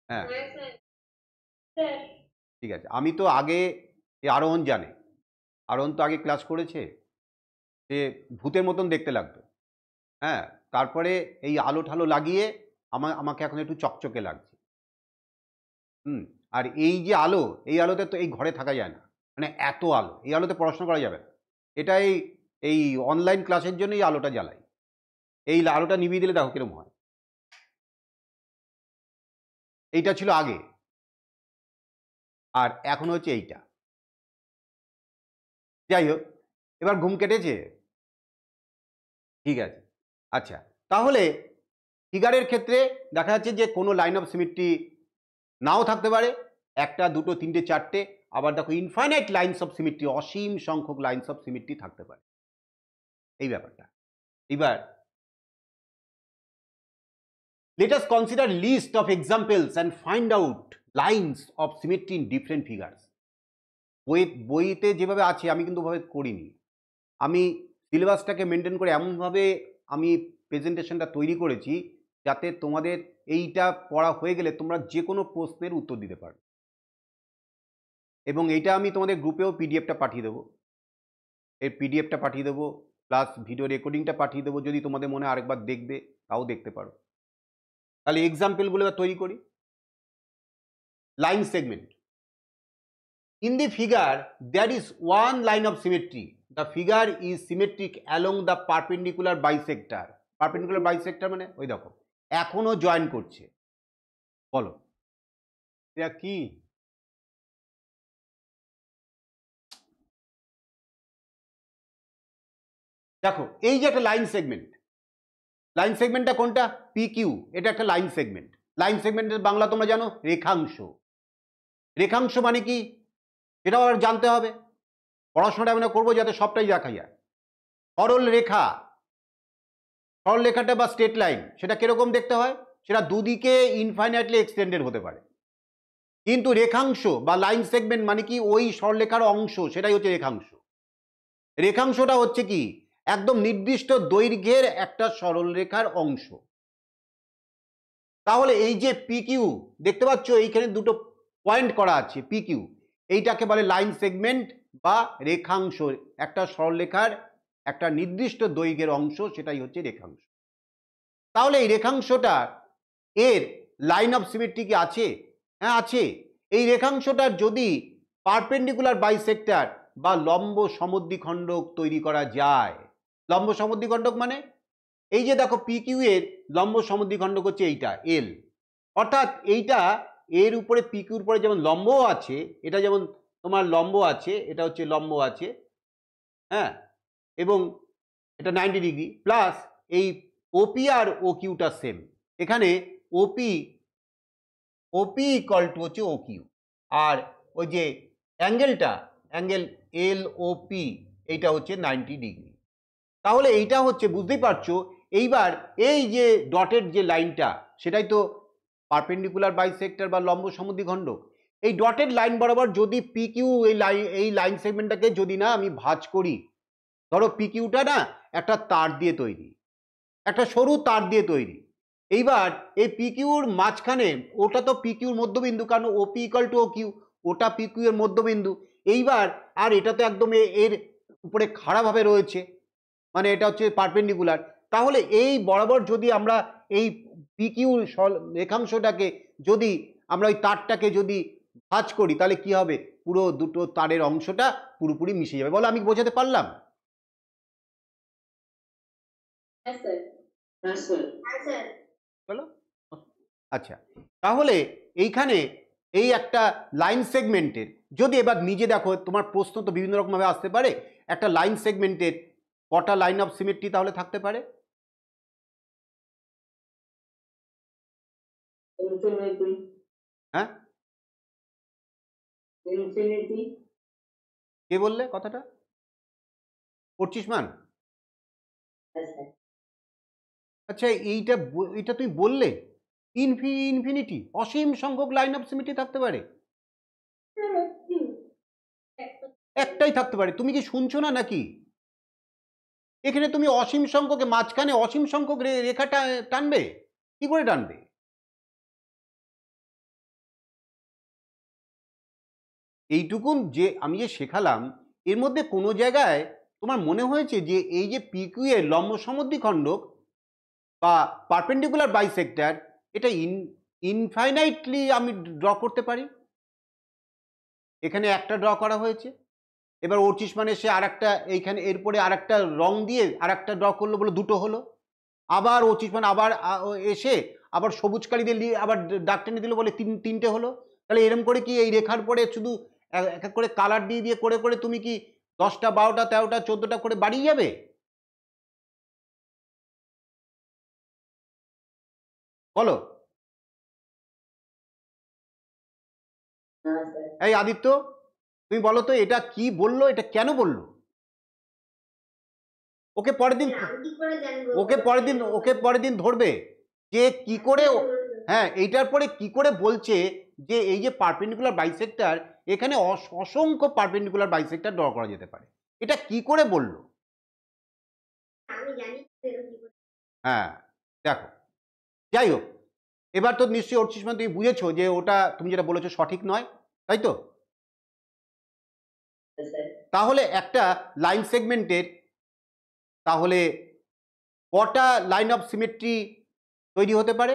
হ্যাঁ ঠিক আছে। আমি তো আগে, আরোহণ জানে, আরোহণ তো আগে ক্লাস করেছে, সে ভূতের মতন দেখতে লাগতো। হ্যাঁ, তারপরে এই আলো ঠালো লাগিয়ে আমাকে এখন একটু চকচকে লাগছে। আর এই যে আলো, এই আলোতে তো এই ঘরে থাকা যায় না, মানে এত আলো, এই আলোতে পড়াশোনা করা যাবে না। এটা এই অনলাইন ক্লাসের জন্য এই আলোটা জ্বালাই, এই আলোটা নিভিয়ে দিলে দেখো কিরম হয়। এইটা ছিল আগে, আর এখন হচ্ছে এইটা। যাই হোক, এবার ঘুম কেটেছে? ঠিক আছে। আচ্ছা, তাহলে ফিগারের ক্ষেত্রে দেখা যাচ্ছে যে কোনো লাইন অফ সিমেট্রি নাও থাকতে পারে, একটা, দুটো, তিনটে, চারটে, আবার দেখো ইনফাইনাইট লাইনস অফ সিমেট্রি, অসীম সংখ্যক লাইনস অফ সিমেট্রি থাকতে পারে, এই ব্যাপারটা। এবার let us consider list of examples and find out lines of symmetry in different figures. বইতে যেভাবে আছে আমি কিন্তু ওভাবে করিনি, আমি সিলেবাসটাকে মেনটেন করে এমনভাবে আমি প্রেজেন্টেশনটা তৈরি করেছি যাতে তোমাদের এইটা পড়া হয়ে গেলে তোমরা যে কোনো প্রশ্নের উত্তর দিতে পারো। এবং এইটা আমি তোমাদের গ্রুপেও পিডিএফটা পাঠিয়ে দেবো, এর পিডিএফটা পাঠিয়ে দেবো, প্লাস ভিডিও রেকর্ডিংটা পাঠিয়ে দেবো, যদি তোমাদের মনে আরেকবার দেখবে তাও দেখতে পারো। তাহলে এক্সাম্পলগুলো তৈরি করি। Line segment, in the figure there is one line of symmetry, the figure is symmetric along the perpendicular bisector. Perpendicular bisector মানে ওই দেখো এখনো জয়েন করছে, বলো এটা কি? দেখো এই যে একটা লাইন সেগমেন্ট, লাইন সেগমেন্টটা কোনটা? পি কিউ, এটা একটা লাইন সেগমেন্ট। লাইন সেগমেন্টের বাংলা তোমরা জানো রেখাংশ। রেখাংশ মানে কি সেটাও আর জানতে হবে, পড়াশোনাটা আমরা করবো যাতে সবটাই দেখা যায়। সরল রেখা, সরল রেখাটা বা স্ট্রেট লাইন সেটা কিরকম দেখতে হয়? সেটা দুদিকে ইনফাইনাইটলি এক্সটেন্ডেড হতে পারে, কিন্তু রেখাংশ বা লাইন সেগমেন্ট মানে কি ওই সরলরেখার অংশ, সেটাই হচ্ছে রেখাংশ। রেখাংশটা হচ্ছে কি একদম নির্দিষ্ট দৈর্ঘ্যের একটা সরলরেখার অংশ। তাহলে এই যে পি কিউ দেখতে পাচ্ছ এইখানে দুটো পয়েন্ট করা আছে, পি কিউ এইটাকে বলে লাইন সেগমেন্ট বা রেখাংশ। একটা সরলরেখার একটা নির্দিষ্ট দৈর্ঘ্যের অংশ, সেটাই হচ্ছে রেখাংশ। তাহলে এই রেখাংশটা এর লাইন অফ সিমেট্রি কি আছে? হ্যাঁ আছে। এই রেখাংশটার যদি পারপেন্ডিকুলার বাইসেক্টর বা লম্ব সমদ্বিখণ্ডক তৈরি করা যায়, লম্ব সমদ্বিখণ্ডক মানে এই যে দেখো পি কিউ এর লম্ব সমদ্বিখণ্ডক হচ্ছে এইটা এল, অর্থাৎ এইটা এর উপরে পি কিউর উপরে যেমন লম্ব আছে, এটা যেমন তোমার লম্ব আছে, এটা হচ্ছে লম্ব আছে, হ্যাঁ, এবং এটা 90 ডিগ্রি প্লাস এই ওপি আর ও কিউটা সেম। এখানে ওপি ইকুয়াল টু হচ্ছে ও কিউ, আর ওই যে অ্যাঙ্গেল এল ও পি এইটা হচ্ছে 90 ডিগ্রি। তাহলে এইটা হচ্ছে, বুঝতেই পারছো, এইবার এই যে ডটের যে লাইনটা সেটাই তো পারপেন্ডিকুলার বাইসেক্টর বা লম্ব সমদ্বিখণ্ডক। এই ডটেড লাইন বরাবর যদি পি কিউ এই লাইন সেগমেন্টটাকে যদি না আমি ভাঁজ করি, ধরো পি কিউটা না একটা তার দিয়ে তৈরি, একটা সরু তার দিয়ে তৈরি। এইবার এই পি কিউর মাঝখানে, ওটা তো পি কিউর মধ্যবিন্দু, কারণ ওপি ইকুয়াল টু ও কিউ, ওটা পি কিউ এর মধ্যবিন্দু। এইবার আর এটা তো একদম এর উপরে খাড়াভাবে রয়েছে, মানে এটা হচ্ছে পারপেন্ডিকুলার। তাহলে এই বরাবর যদি আমরা এই পি কিউ রেখাংশটাকে যদি আমরা ওই তারটাকে যদি ভাঁজ করি, তাহলে কি হবে? পুরো দুটো তারের অংশটা পুরোপুরি মিশে যাবে। বলো, আমি বোঝাতে পারলাম? হ্যাঁ স্যার। হ্যাঁ স্যার। হ্যাঁ স্যার। বলো। আচ্ছা, তাহলে এইখানে এই একটা লাইন সেগমেন্টের যদি এবার নিজে দেখো, তোমার প্রশ্ন তো বিভিন্ন রকমভাবে আসতে পারে, একটা লাইন সেগমেন্টের কটা লাইন অফ সিমেট্রি তাহলে থাকতে পারে? হ্যাঁ, কে বললে কথাটা? 25 মান? আচ্ছা, এইটা তুমি বললে ইনফিনিটি, অসীম সংখ্যক লাইন অফ সিমেট্রি থাকতে পারে? একটাই থাকতে পারে। তুমি কি শুনছো না নাকি? এখানে তুমি অসীম সংখ্যকে মাঝখানে অসীম সংখ্যক রেখাটা টানবে? কি করে টানবে? এইটুকুন যে আমি যে শেখালাম, এর মধ্যে কোনো জায়গায় তোমার মনে হয়েছে যে এই যে পি কিউ এর লম্ব সমদ্বিখণ্ডক বা পারপেন্ডিকুলার বাইসেক্টর, এটা ইনফাইনাইটলি আমি ড্র করতে পারি? এখানে একটা ড্র করা হয়েছে, এবার 25 মানে সে আর একটা, এইখানে এরপরে আর একটা রং দিয়ে আর একটা ড্র করলো, বলে দুটো হলো। আবার 25 মানে আবার এসে আবার সবুজ কালি দিয়ে আবার দাগ টেনে দিল, বলে তিনটে হলো। তাহলে এরম করে কি এই রেখার পরে শুধু এক এক করে কালার দিয়ে দিয়ে করে করে তুমি কি 10টা 12টা 13টা 14টা করে বাড়িয়ে যাবে? বলো। এই আদিত্য, তুমি বলো তো, এটা কি বললো, এটা কেন বললো? ওকে পরের দিন ধরবে যে কি করে, হ্যাঁ, এইটার পরে কি করে বলছে যে এই যে পারপেন্ডিকুলার বাইসেক্টর, এখানে অসংখ্য পারপেন্ডিকুলার বাইসেক্টর ড্র করা যেতে পারে, এটা কি করে বললো? হ্যাঁ, দেখো, যাই হোক, এবার তো নিশ্চয়ই 25 মান তুমি বুঝেছো যে ওটা তুমি যেটা বলেছো সঠিক নয়, তাই তো? তাহলে একটা লাইন সেগমেন্টের তাহলে কটা লাইন অফ সিমেট্রি তৈরি হতে পারে?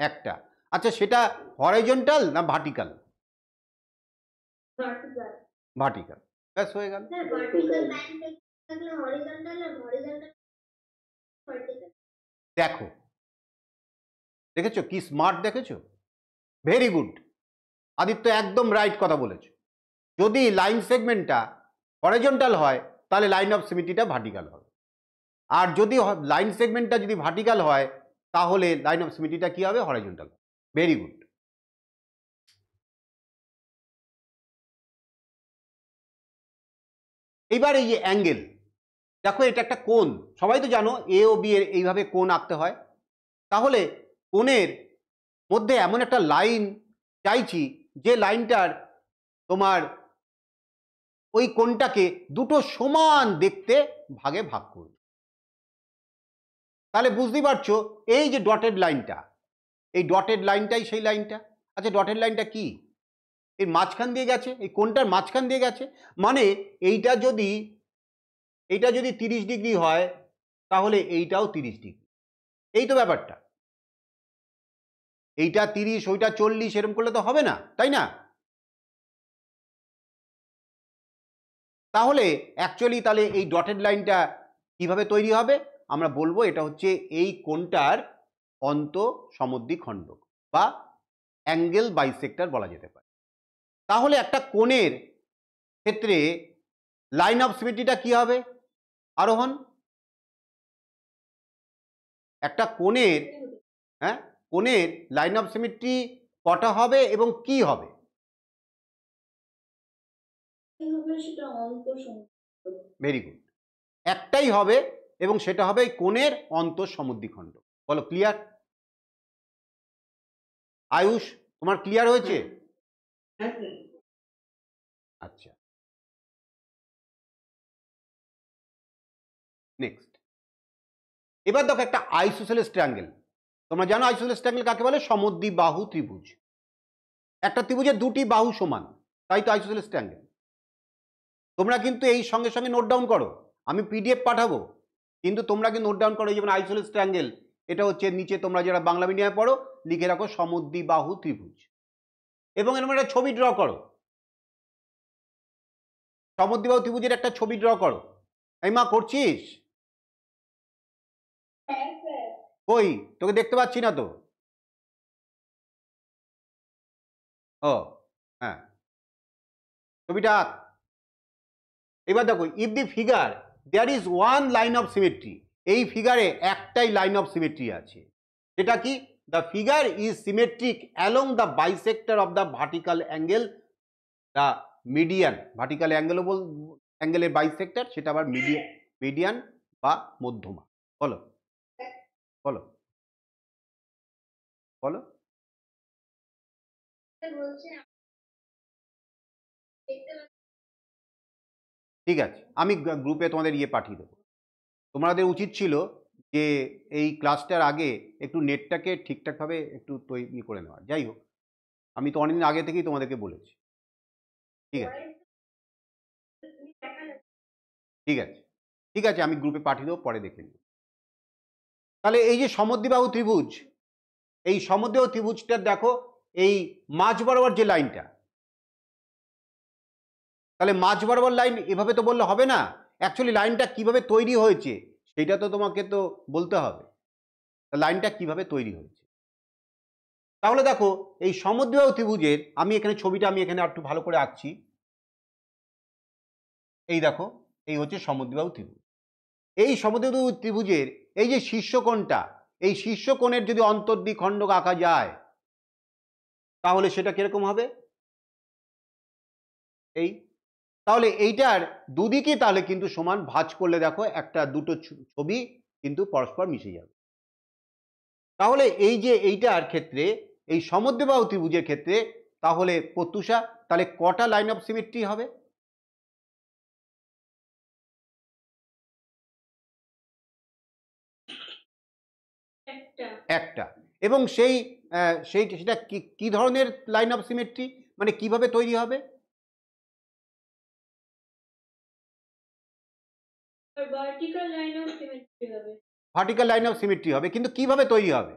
একটা। আচ্ছা, সেটা হরাইজন্টাল না ভার্টিক্যাল? ভার্টিক্যাল। ব্যাস হয়ে গেল। দেখো, দেখেছো কি স্মার্ট, দেখেছো? ভেরি গুড আদিত্য, একদম রাইট কথা বলেছো। যদি লাইন সেগমেন্টটা হরাইজন্টাল হয়, তাহলে লাইন অফ সিমেট্রিটা ভার্টিক্যাল হবে, আর যদি লাইন সেগমেন্টটা যদি ভার্টিক্যাল হয়, তাহলে লাইন অফ সিমেট্রিটা কি হবে? হরাইজন্টাল। Very good. এইবার এই যে অ্যাঙ্গেল, দেখো এটা একটা কোণ, সবাই তো জানো এ ও বি এর এইভাবে কোণ আঁকতে হয়। তাহলে কোণের মধ্যে এমন একটা লাইন চাইছি যে লাইনটার তোমার ওই কোণটাকে দুটো সমান দেখতে ভাগে ভাগ করবে। তাহলে বুঝতেই পারছো এই যে ডটেড লাইনটা, এই ডটেড লাইনটাই সেই লাইনটা। আচ্ছা ডটেড লাইনটা কি? এর মাঝখান দিয়ে গেছে, এই কোণটার মাঝখান দিয়ে গেছে, মানে এইটা যদি 30 ডিগ্রি হয় তাহলে এইটাও 30 ডিগ্রি। এই তো ব্যাপারটা। এইটা 30 ওইটা 40 এরকম করলে তো হবে না, তাই না? তাহলে অ্যাকচুয়ালি তাহলে এই ডটেড লাইনটা কিভাবে তৈরি হবে? আমরা বলবো এটা হচ্ছে এই কোণটার অন্তঃসমদ্বিখণ্ডক বা অ্যাঙ্গেল বাইসেক্টর বলা যেতে পারে। তাহলে একটা কোণের ক্ষেত্রে লাইন অফ সিমেট্রিটা কি হবে? আরোহণ, একটা কোণের, হ্যাঁ, কোণের লাইন অফ সিমেট্রি কটা হবে এবং কি হবে? সেটা অন্তঃসমদ্বিখণ্ডক। ভেরি গুড, একটাই হবে এবং সেটা হবে এই কোণের অন্তঃসমদ্বিখণ্ডক। বলো ক্লিয়ার? আয়ুষ তোমার ক্লিয়ার হয়েছে? আচ্ছা, নেক্সট। এবার দেখো একটা আইসোসেলেস ট্রায়াঙ্গেল। তোমরা জানো আইসোসেলেস ট্রায়াঙ্গেল কাকে বলে? সমদ্বিবাহু ত্রিভুজ। একটা ত্রিভুজের দুটি বাহু সমান, তাই তো আইসোসেলেস ট্রায়াঙ্গেল। তোমরা কিন্তু এই সঙ্গে সঙ্গে নোট ডাউন করো, আমি পিডিএফ পাঠাবো, কিন্তু তোমরা কিন্তু নোট ডাউন করো। যেমন আইসোসেলেস ট্রায়াঙ্গেল, এটা হচ্ছে নিচে তোমরা যারা বাংলা মিডিয়ামে পড়ো লিখে রাখো সমদ্বিবাহু ত্রিভুজ, এবং এরকম একটা ছবি ড্র করো। সমদ্বিবাহু ত্রিভুজের একটা ছবি ড্র করো। এই মা করছিস? হ্যাঁ স্যার। কই তোকে দেখতে পাচ্ছি না তো। ও হ্যাঁ, ছবিটা আঁক। এবার দেখো, if the figure there is one line of symmetry, এই ফিগারে একটাই লাইন অফ সিমেট্রি আছে, যেটা কি? The figure is symmetric along the bisector of the vertical angle, the median. Vertical অ্যাঙ্গেলও অ্যাঙ্গেলের বাইসেক্টর, সেটা আবার মিডিয়ান বা মধ্যমা। বলো বলো বলো। বলছে দেখতে পাচ্ছি। ঠিক আছে, আমি গ্রুপে তোমাদের পাঠিয়ে দেবো। তোমাদের উচিত ছিল যে এই ক্লাসটার আগে একটু নেটটাকে ঠিকঠাকভাবে একটু তৈরি করে নেওয়া। যাই হোক, আমি তো অনেকদিন আগে থেকেই তোমাদেরকে বলেছি। ঠিক আছে ঠিক আছে ঠিক আছে, আমি গ্রুপে পাঠিয়ে দেবো, পরে দেখে নিও। তাহলে এই যে সমদ্বিবাহু ত্রিভুজ, এই সমদ্বিবাহু ত্রিভুজটার দেখো এই মাঝ বরাবর যে লাইনটা, তাহলে মাঝ বরাবর লাইন এভাবে তো বললে হবে না। অ্যাকচুয়ালি লাইনটা কিভাবে তৈরি হয়েছে সেটা তো তোমাকে তো বলতে হবে, লাইনটা কিভাবে তৈরি হয়েছে। তাহলে দেখো এই সমদ্বিবাহু ত্রিভুজের, আমি এখানে ছবিটা আমি এখানে একটু ভালো করে আঁকছি। এই দেখো, এই হচ্ছে সমদ্বিবাহু ত্রিভুজ। এই সমদ্বিবাহু ত্রিভুজের এই যে শীর্ষকোণটা, এই শীর্ষকোণের যদি অন্তর্দ্বিখণ্ডক আঁকা যায় তাহলে সেটা কিরকম হবে? এই, তাহলে এইটার দুদিকে তাহলে কিন্তু সমান, ভাঁজ করলে দেখো একটা দুটো ছবি কিন্তু পরস্পর মিশে যাবে। তাহলে এই যে এইটার ক্ষেত্রে, এই সমদ্বিবাহু ত্রিভুজের ক্ষেত্রে তাহলে প্রত্যুষা তাহলে কটা লাইন অফ সিমেট্রি হবে? একটা। একটা। এবং সেটা কি ধরনের লাইন অফ সিমেট্রি, মানে কিভাবে তৈরি হবে? ভার্টিক্যাল লাইন অফ সিমেট্রি হবে। ভার্টিক্যাল লাইন অফ সিমেট্রি হবে, কিন্তু কিভাবে তৈরি হবে?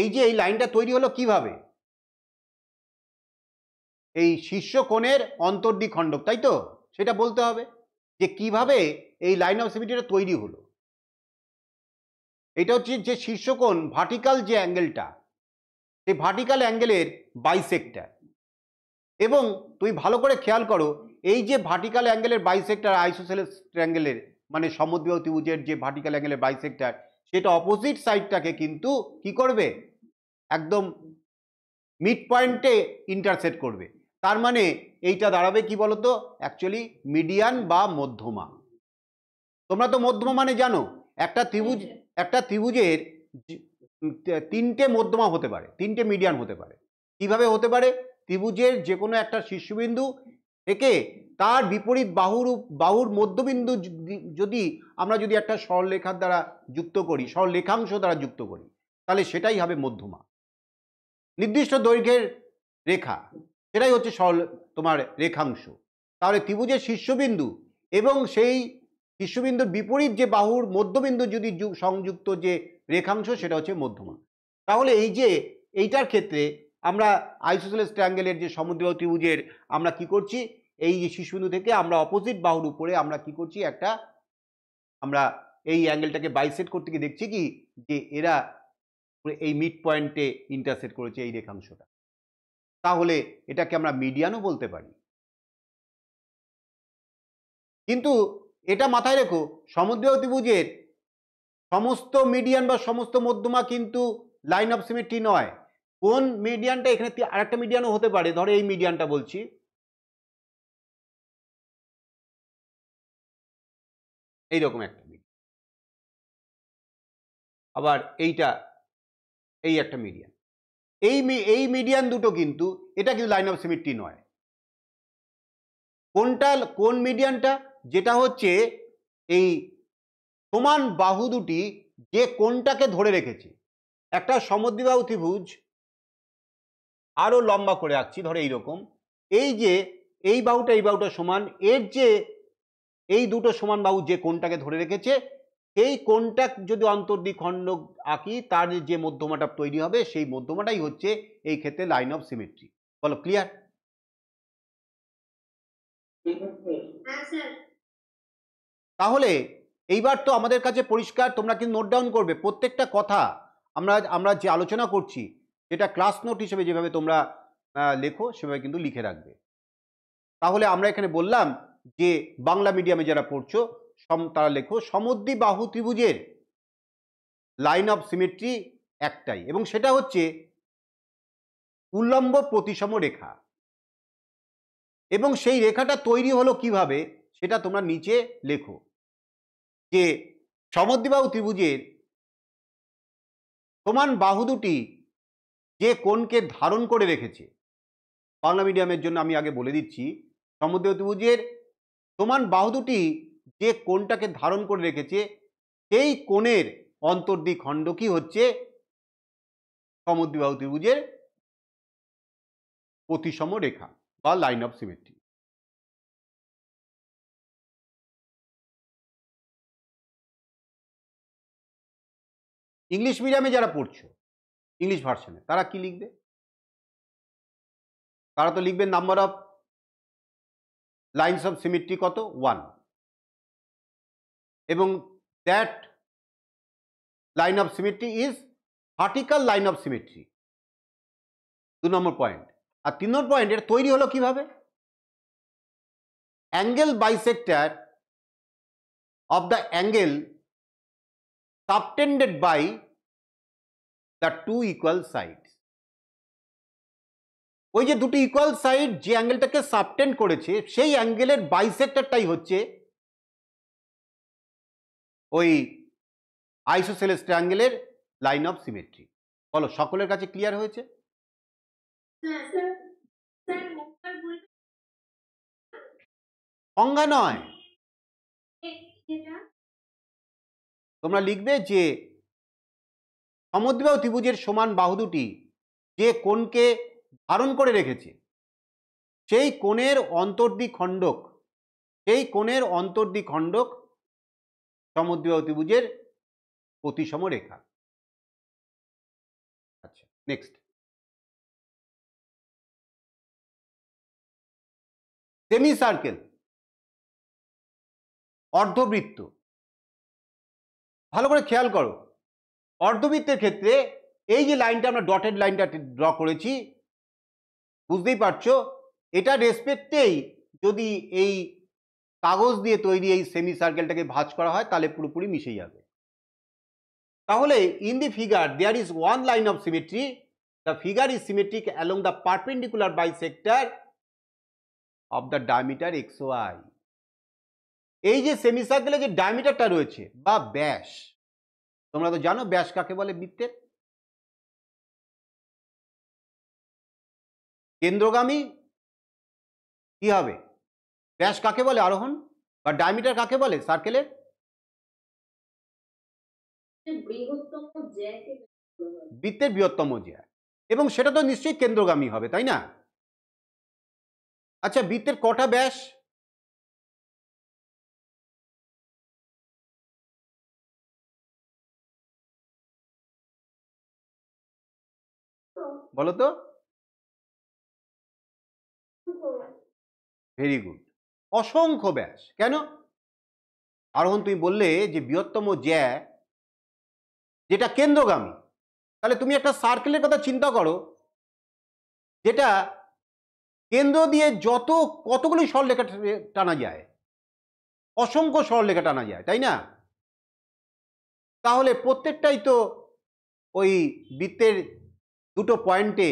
এই যে এই লাইনটা তৈরি হলো কিভাবে? এই শীর্ষকোণের অন্তর্দ্বিখণ্ডক, তাই তো? সেটা বলতে হবে যে কিভাবে এই লাইন অফ সিমেট্রিটা তৈরি হলো। এটা হচ্ছে যে শীর্ষকোণ ভার্টিক্যাল যে অ্যাঙ্গেলটা, সেই ভার্টিক্যাল অ্যাঙ্গেলের বাইসেক্টর। এবং তুমি ভালো করে খেয়াল করো, এই যে ভার্টিক্যাল অ্যাঙ্গেলের বাইসেক্টর আইসোসেলেস ট্রায়াঙ্গেলের, মানে সমদ্বিবাহু ত্রিভুজের যে ভার্টিক্যাল অ্যাঙ্গেলের বাইসেক্টর, সেটা অপোজিট সাইডটাকে কিন্তু কি করবে? একদম মিড পয়েন্টে ইন্টারসেক্ট করবে। তার মানে এইটা দাঁড়াবে কি বলতো? অ্যাকচুয়ালি মিডিয়ান বা মধ্যমা। তোমরা তো মধ্যমা মানে জানো, একটা ত্রিভুজের তিনটে মধ্যমা হতে পারে, তিনটে মিডিয়ান হতে পারে। কিভাবে হতে পারে? ত্রিভুজের যে কোনো একটা শীর্ষবিন্দু থেকে তার বিপরীত বাহুর মধ্যবিন্দু যদি আমরা যদি একটা সরলরেখার দ্বারা যুক্ত করি, সরলরেখাংশ দ্বারা যুক্ত করি, তাহলে সেটাই হবে মধ্যমা। নির্দিষ্ট দৈর্ঘ্যের রেখা, সেটাই হচ্ছে তোমার রেখাংশ। তাহলে ত্রিভুজের শীর্ষবিন্দু এবং সেই শীর্ষবিন্দুর বিপরীত যে বাহুর মধ্যবিন্দু যদি সংযুক্ত যে রেখাংশ, সেটা হচ্ছে মধ্যমা। তাহলে এই যে এইটার ক্ষেত্রে আমরা আইসোসেলেস ট্রায়াঙ্গেলের যে সমদ্বিবাহু ত্রিভুজের আমরা কি করছি, এই যে শীর্ষবিন্দু থেকে আমরা অপোজিট বাহুর উপরে আমরা কি করছি, একটা আমরা এই অ্যাঙ্গেলটাকে বাইসেট করতে গিয়ে দেখছি কি যে এরা এই মিড পয়েন্টে ইন্টারসেক্ট করেছে এই রেখাংশটা। তাহলে এটাকে আমরা মিডিয়ানও বলতে পারি। কিন্তু এটা মাথায় রেখো, সমদ্বিবাহু ত্রিভুজের সমস্ত মিডিয়ান বা সমস্ত মধ্যমা কিন্তু লাইন অফ সিমেট্রি নয়। কোন মিডিয়ানটা, এখানে আরেকটা মিডিয়ানও হতে পারে, ধরো এই মিডিয়ানটা বলছি, এইরকম একটা মিডিয়ান, আবার এইটা এই একটা মিডিয়ান, এই মিডিয়ান দুটো কিন্তু এটা কিন্তু লাইন অফ সিমেট্রি নয়। কোন মিডিয়ানটা, যেটা হচ্ছে এই সমান বাহু দুটি যে কোণটাকে ধরে রেখেছে। একটা সমদ্বিবাহু ত্রিভুজ আরো লম্বা করে আঁকছি, ধরো এইরকম, এই যে এই বাহুটা সমান, এর যে এই দুটো সমান বাহু যে কোণটাকে ধরে রেখেছে, সেই কোণটা যদি অন্তর্দ্বিখণ্ডক আঁকি, তার যে মধ্যমাটা তৈরি হবে, সেই মধ্যমাটাই হচ্ছে এই ক্ষেত্রে লাইন অফ সিমেট্রি। বলো, ক্লিয়ার? তাহলে এইবার তো আমাদের কাছে পরিষ্কার, তোমরা কিন্তু নোট ডাউন করবে প্রত্যেকটা কথা। আমরা যে আলোচনা করছি এটা ক্লাস নোট হিসেবে যেভাবে তোমরা লেখো সেভাবে কিন্তু লিখে রাখবে। তাহলে আমরা এখানে বললাম যে বাংলা মিডিয়ামে যারা পড়ছো তারা লেখো, সমদ্বিবাহু ত্রিভুজের লাইন অফ সিমেট্রি একটাই, এবং সেটা হচ্ছে উল্লম্ব প্রতিসম রেখা। এবং সেই রেখাটা তৈরি হলো কিভাবে সেটা তোমরা নিচে লেখো, যে সমদ্বিবাহু ত্রিভুজের সমান বাহু দুটি যে কোণকে ধারণ করে রেখেছে। বাংলা মিডিয়ামের জন্য আমি আগে বলে দিচ্ছি, সমদ্বিবাহু ত্রিভুজের সমান বাহু দুটি যে কোণটাকে ধারণ করে রেখেছে, সেই কোণের অন্তর্দ্বিখণ্ডকই হচ্ছে সমদ্বিবাহু ত্রিভুজের প্রতিসম রেখা বা লাইন অফ সিমেট্রি। ইংলিশ মিডিয়ামে যারা পড়ছো, ইংলিশ ভার্সনে, তারা কি লিখবে? তারা তো লিখবে number of lines of symmetry কত, 1, এবং that line of symmetry is vertical line of symmetry, 2 নম্বর পয়েন্ট। আর 3 নম্বর পয়েন্ট, এটা তৈরি হলো কিভাবে? Angle bisector of the angle subtended by the two equal sides. ওই যে দুটো ইকুয়াল সাইড যে অ্যাঙ্গেলটাকে সাবটেন্ড করেছে, সেই অ্যাঙ্গেলের বাইসেক্টরটাই হচ্ছে ওই আইসোসেলেস ট্রায়াঙ্গেলের লাইন অফ সিমেট্রি। বলো, সকলের কাছে ক্লিয়ার হয়েছে? সংজ্ঞা নয়, তোমরা লিখবে যে সমদ্বিবাহু ত্রিভুজের সমান বাহু দুটি যে কোণকে ধারণ করে রেখেছে, সেই কোণের অন্তর্দ্বিখণ্ডক, সমদ্বিবাহু ত্রিভুজের প্রতিসম রেখা। আচ্ছা, নেক্সট, সেমি সার্কেল, অর্ধবৃত্ত। ভালো করে খেয়াল করো, অর্ধবৃত্তের ক্ষেত্রে এই যে লাইনটা আমরা ডটেড লাইনটা ড্র করেছি, বুঝতেই পারছো, এটা রেসপেক্টেই যদি এই কাগজ দিয়ে তৈরি এই সেমি সার্কেলটাকে ভাঁজ করা হয়, তাহলে পুরোপুরি মিশে যাবে। তাহলে in the figure there is one line of symmetry, the figure is symmetric along the perpendicular bisector of the diameter X Y. এই যে সেমি সার্কেলের যে ডায়ামিটারটা রয়েছে বা ব্যাস, তোমরা তো জানো ব্যাস কাকে বলে বৃত্তের, কেন্দ্রগামী কি হবে, ব্যাস কাকে বলে আরোহণ, বা ডায়ামিটার কাকে বলে সার্কেলের? বৃহত্তম জ্যাকে বলা হয়। বৃত্তের বৃহত্তম জ্যা, এবং সেটা তো নিশ্চয়ই কেন্দ্রগামী হবে, তাই না? আচ্ছা, বৃত্তের কটা ব্যাস? বলো তো। ভেরি গুড, অসংখ্য ব্যাস। কেন আরোহণ তুমি বললে যে বৃহত্তম জ্যা যেটা কেন্দ্রগামী, তাহলে তুমি একটা সার্কেলের কথা চিন্তা করো, যেটা কেন্দ্র দিয়ে কতগুলি সরলরেখা টানা যায়, অসংখ্য সরলরেখা টানা যায়, তাই না? তাহলে প্রত্যেকটাই তো ওই বৃত্তের দুটো পয়েন্টে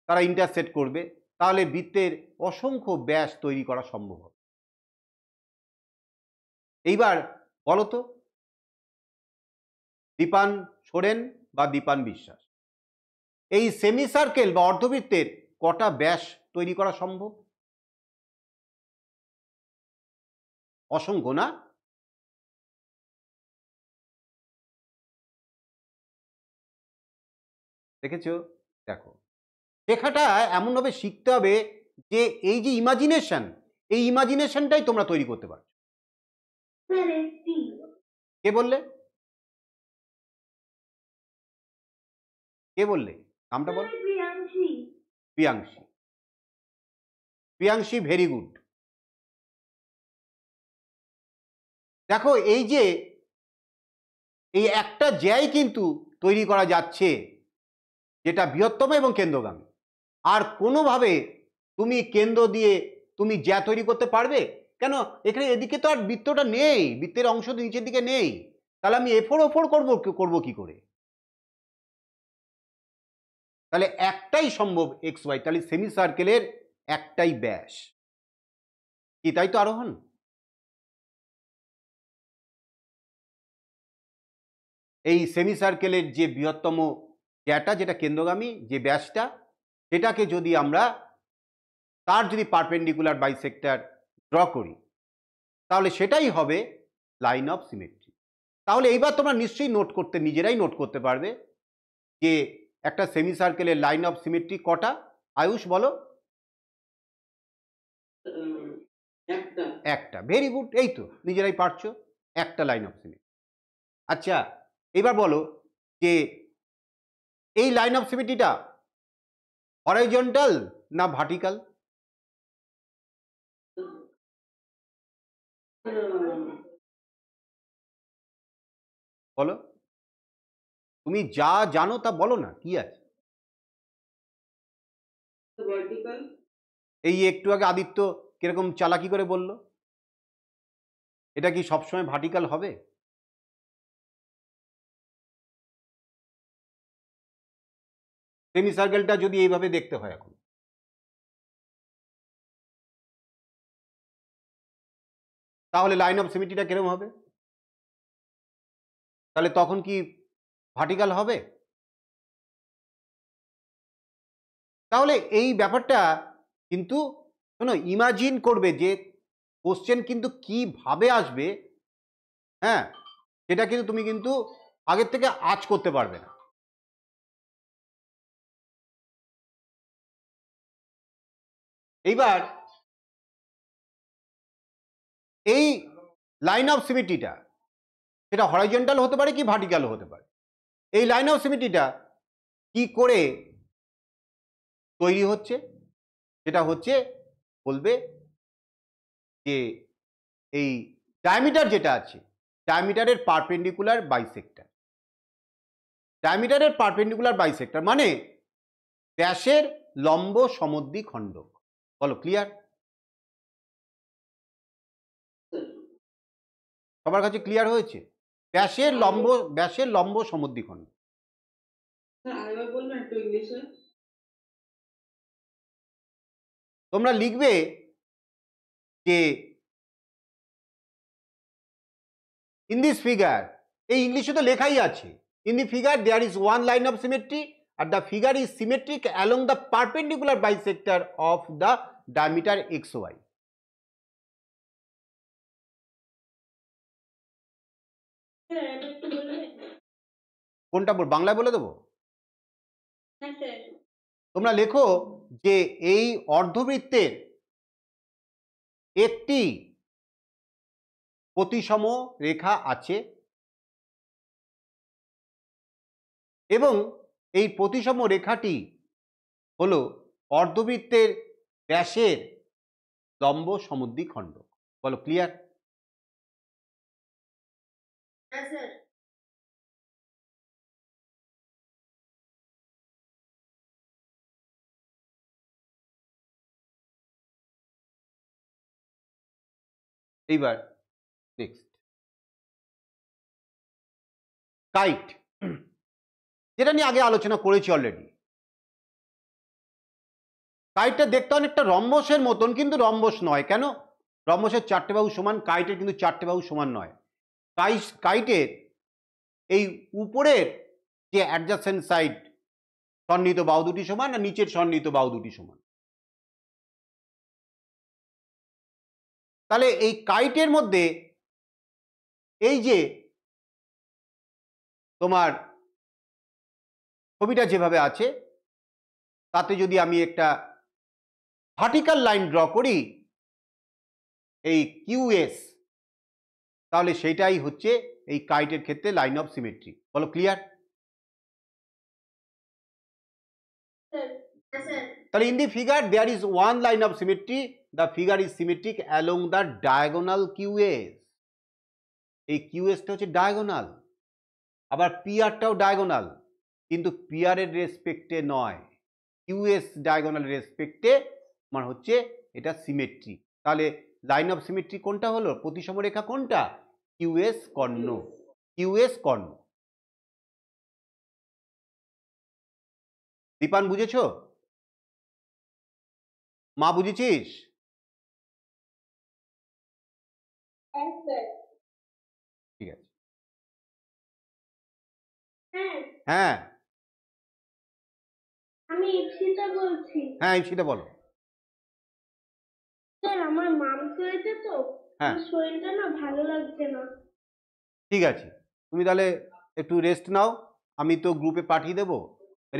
তারা ইন্টারসেক্ট করবে, তাহলে বৃত্তের অসংখ্য ব্যাস তৈরি করা সম্ভব হবে। এইবার বলো তো, দীপান সোরেন বা দীপান বিশ্বাস, এই সেমি সার্কেল বা অর্ধবৃত্তের কটা ব্যাস তৈরি করা সম্ভব? অসংখ্য, না? দেখেছো? দেখো, শেখাটা এমনভাবে শিখতে হবে যে এই যে ইমাজিনেশন, এই ইমাজিনেশনটাই তোমরা তৈরি করতে পারছো। কে বললে? কে বললে? নামটা বল। প্রিয়াংশী। Priyanshi, very good. দেখো, এই যে এই একটা জ্যাই কিন্তু তৈরি করা যাচ্ছে যেটা বৃহত্তম এবং কেন্দ্রগামী, আর কোনোভাবে তুমি কেন্দ্র দিয়ে তুমি জ্যা তৈরি করতে পারবে? কেন, এখানে এদিকে তো আর বৃত্তটা নেই, বৃত্তের অংশ তো নিচের দিকে নেই, তাহলে আমি এফোর ওফোর করবো কি করে? তাহলে একটাই সম্ভব এক্স ওয়াই, তাহলে সেমি সার্কেলের একটাই ব্যাস, কি তাই তো আরোহণ? এই সেমি সার্কেলের যে বৃহত্তম জ্যাটা, যেটা কেন্দ্রগামী যে ব্যাসটা, সেটাকে যদি আমরা তার যদি পারপেন্ডিকুলার বাইসেক্টর ড্র করি, তাহলে সেটাই হবে লাইন অফ সিমেট্রি। তাহলে এইবার তোমরা নিশ্চয়ই নিজেরাই নোট করতে পারবে যে একটা সেমি সার্কেলের লাইন অফ সিমেট্রি কটা। আয়ুষ বলো। একটা। ভেরি গুড, এই তো নিজেরাই পারছো, একটা লাইন অফ সিমেট্রি। আচ্ছা, এবার বলো যে এই লাইন অফ সিমেট্রিটা হরাইজন্টাল না ভার্টিক্যাল? বলো, তুমি যা জানো তা বলো না, কি আছে? এই একটু আগে আদিত্য কিরকম চালাকি করে বলল, এটা কি সবসময় ভার্টিক্যাল হবে? সেমি সার্কেলটা যদি এইভাবে দেখতে হয় এখন, তাহলে লাইন অফ সিমেট্রিটা কিরকম হবে? তাহলে তখন কি ভার্টিক্যাল হবে? তাহলে এই ব্যাপারটা কিন্তু শোনো, ইমাজিন করবে যে কোশ্চেন কিন্তু কিভাবে আসবে, হ্যাঁ, সেটা কিন্তু তুমি কিন্তু আগের থেকে আঁচ করতে পারবে না। এইবার এই লাইন অফ সিমেট্রিটা সেটা হরাইজন্টাল হতে পারে কি ভার্টিক্যাল হতে পারে। এই লাইন অফ সিমেট্রিটা কি করে তৈরি হচ্ছে? সেটা হচ্ছে, বলবে যে এই ডায়ামিটার যেটা আছে, ডায়ামিটারের পারপেন্ডিকুলার বাইসেক্টর। ডায়ামিটারের পারপেন্ডিকুলার বাইসেক্টর মানে ব্যাসের লম্ব সমদ্বিখণ্ডক। বলো, ক্লিয়ার? সবার কাছে ক্লিয়ার হয়েছে? ব্যাসের লম্ব সমদ্বিখণ্ডক। তোমরা লিখবে যে ইন দিস ফিগার, এই ইংলিশে তো লেখাই আছে, in the figure there is one line of symmetry and the figure is symmetric along the perpendicular bisector of the diameter xy. Sir এটা একটু বলবেন? কোনটা বাংলায় বলে দেবো? হ্যাঁ স্যার। তোমরা লেখো যে এই অর্ধবৃত্তের একটি প্রতিসম রেখা আছে এবং এই প্রতিসম রেখাটি হলো অর্ধবৃত্তের ব্যাসের লম্ব সমদ্বিখণ্ড। বলো, ক্লিয়ার? হ্যাঁ স্যার। এইবার নেক্সট, কাইট, যেটা নিয়ে আগে আলোচনা করেছি অলরেডি। কাইটটা দেখতে অনেকটা রম্বসের মতন, কিন্তু রম্বস নয়। কেন? রম্বসের 4টে বাহু সমান, কাইটের কিন্তু 4টে বাহু সমান নয়। কাইটের এই উপরের যে অ্যাডজাসেন্ট সাইড সন্নিহিত বাহু দুটি সমান, আর নিচের সন্নিহিত বাহু দুটি সমান। তাহলে এই কাইটের মধ্যে এই যে তোমার ছবিটা যেভাবে আছে, তাতে যদি আমি একটা ভার্টিক্যাল লাইন ড্র করি, এই কিউএস, তাহলে সেইটাই হচ্ছে এই কাইটের ক্ষেত্রে লাইন অফ সিমেট্রি। বলো, ক্লিয়ার? তাহলে in the figure there is one line of symmetry, the figure is symmetric along the diagonal QS. এই কিউএসটা হচ্ছে ডায়াগোনাল, আবার পিআরটাও ডায়াগোনাল, কিন্তু পিআরের রেসপেক্টে নয়, কিউএস ডায়াগোনাল রেসপেক্টে, মানে হচ্ছে এটা সিমেট্রি। তাহলে লাইন অফ সিমেট্রি কোনটা হলো? প্রতিসম রেখা কোনটা? কিউএস কর্ণ। কিউএস কর্ণ। দীপান, বুঝেছো? মা, বুঝেছিস? হ্যাঁ স্যার। ঠিক আছে। হ্যাঁ, হ্যাঁ আমি ইপসিতা বলছি। হ্যাঁ, সেটা বলো। স্যার আমার মামস হয়েছে তো, হ্যাঁ, আমার শরীরটা না ভালো লাগছে না। ঠিক আছে, তুমি তাহলে একটু রেস্ট নাও, আমি তো গ্রুপে পাঠিয়ে দেবো,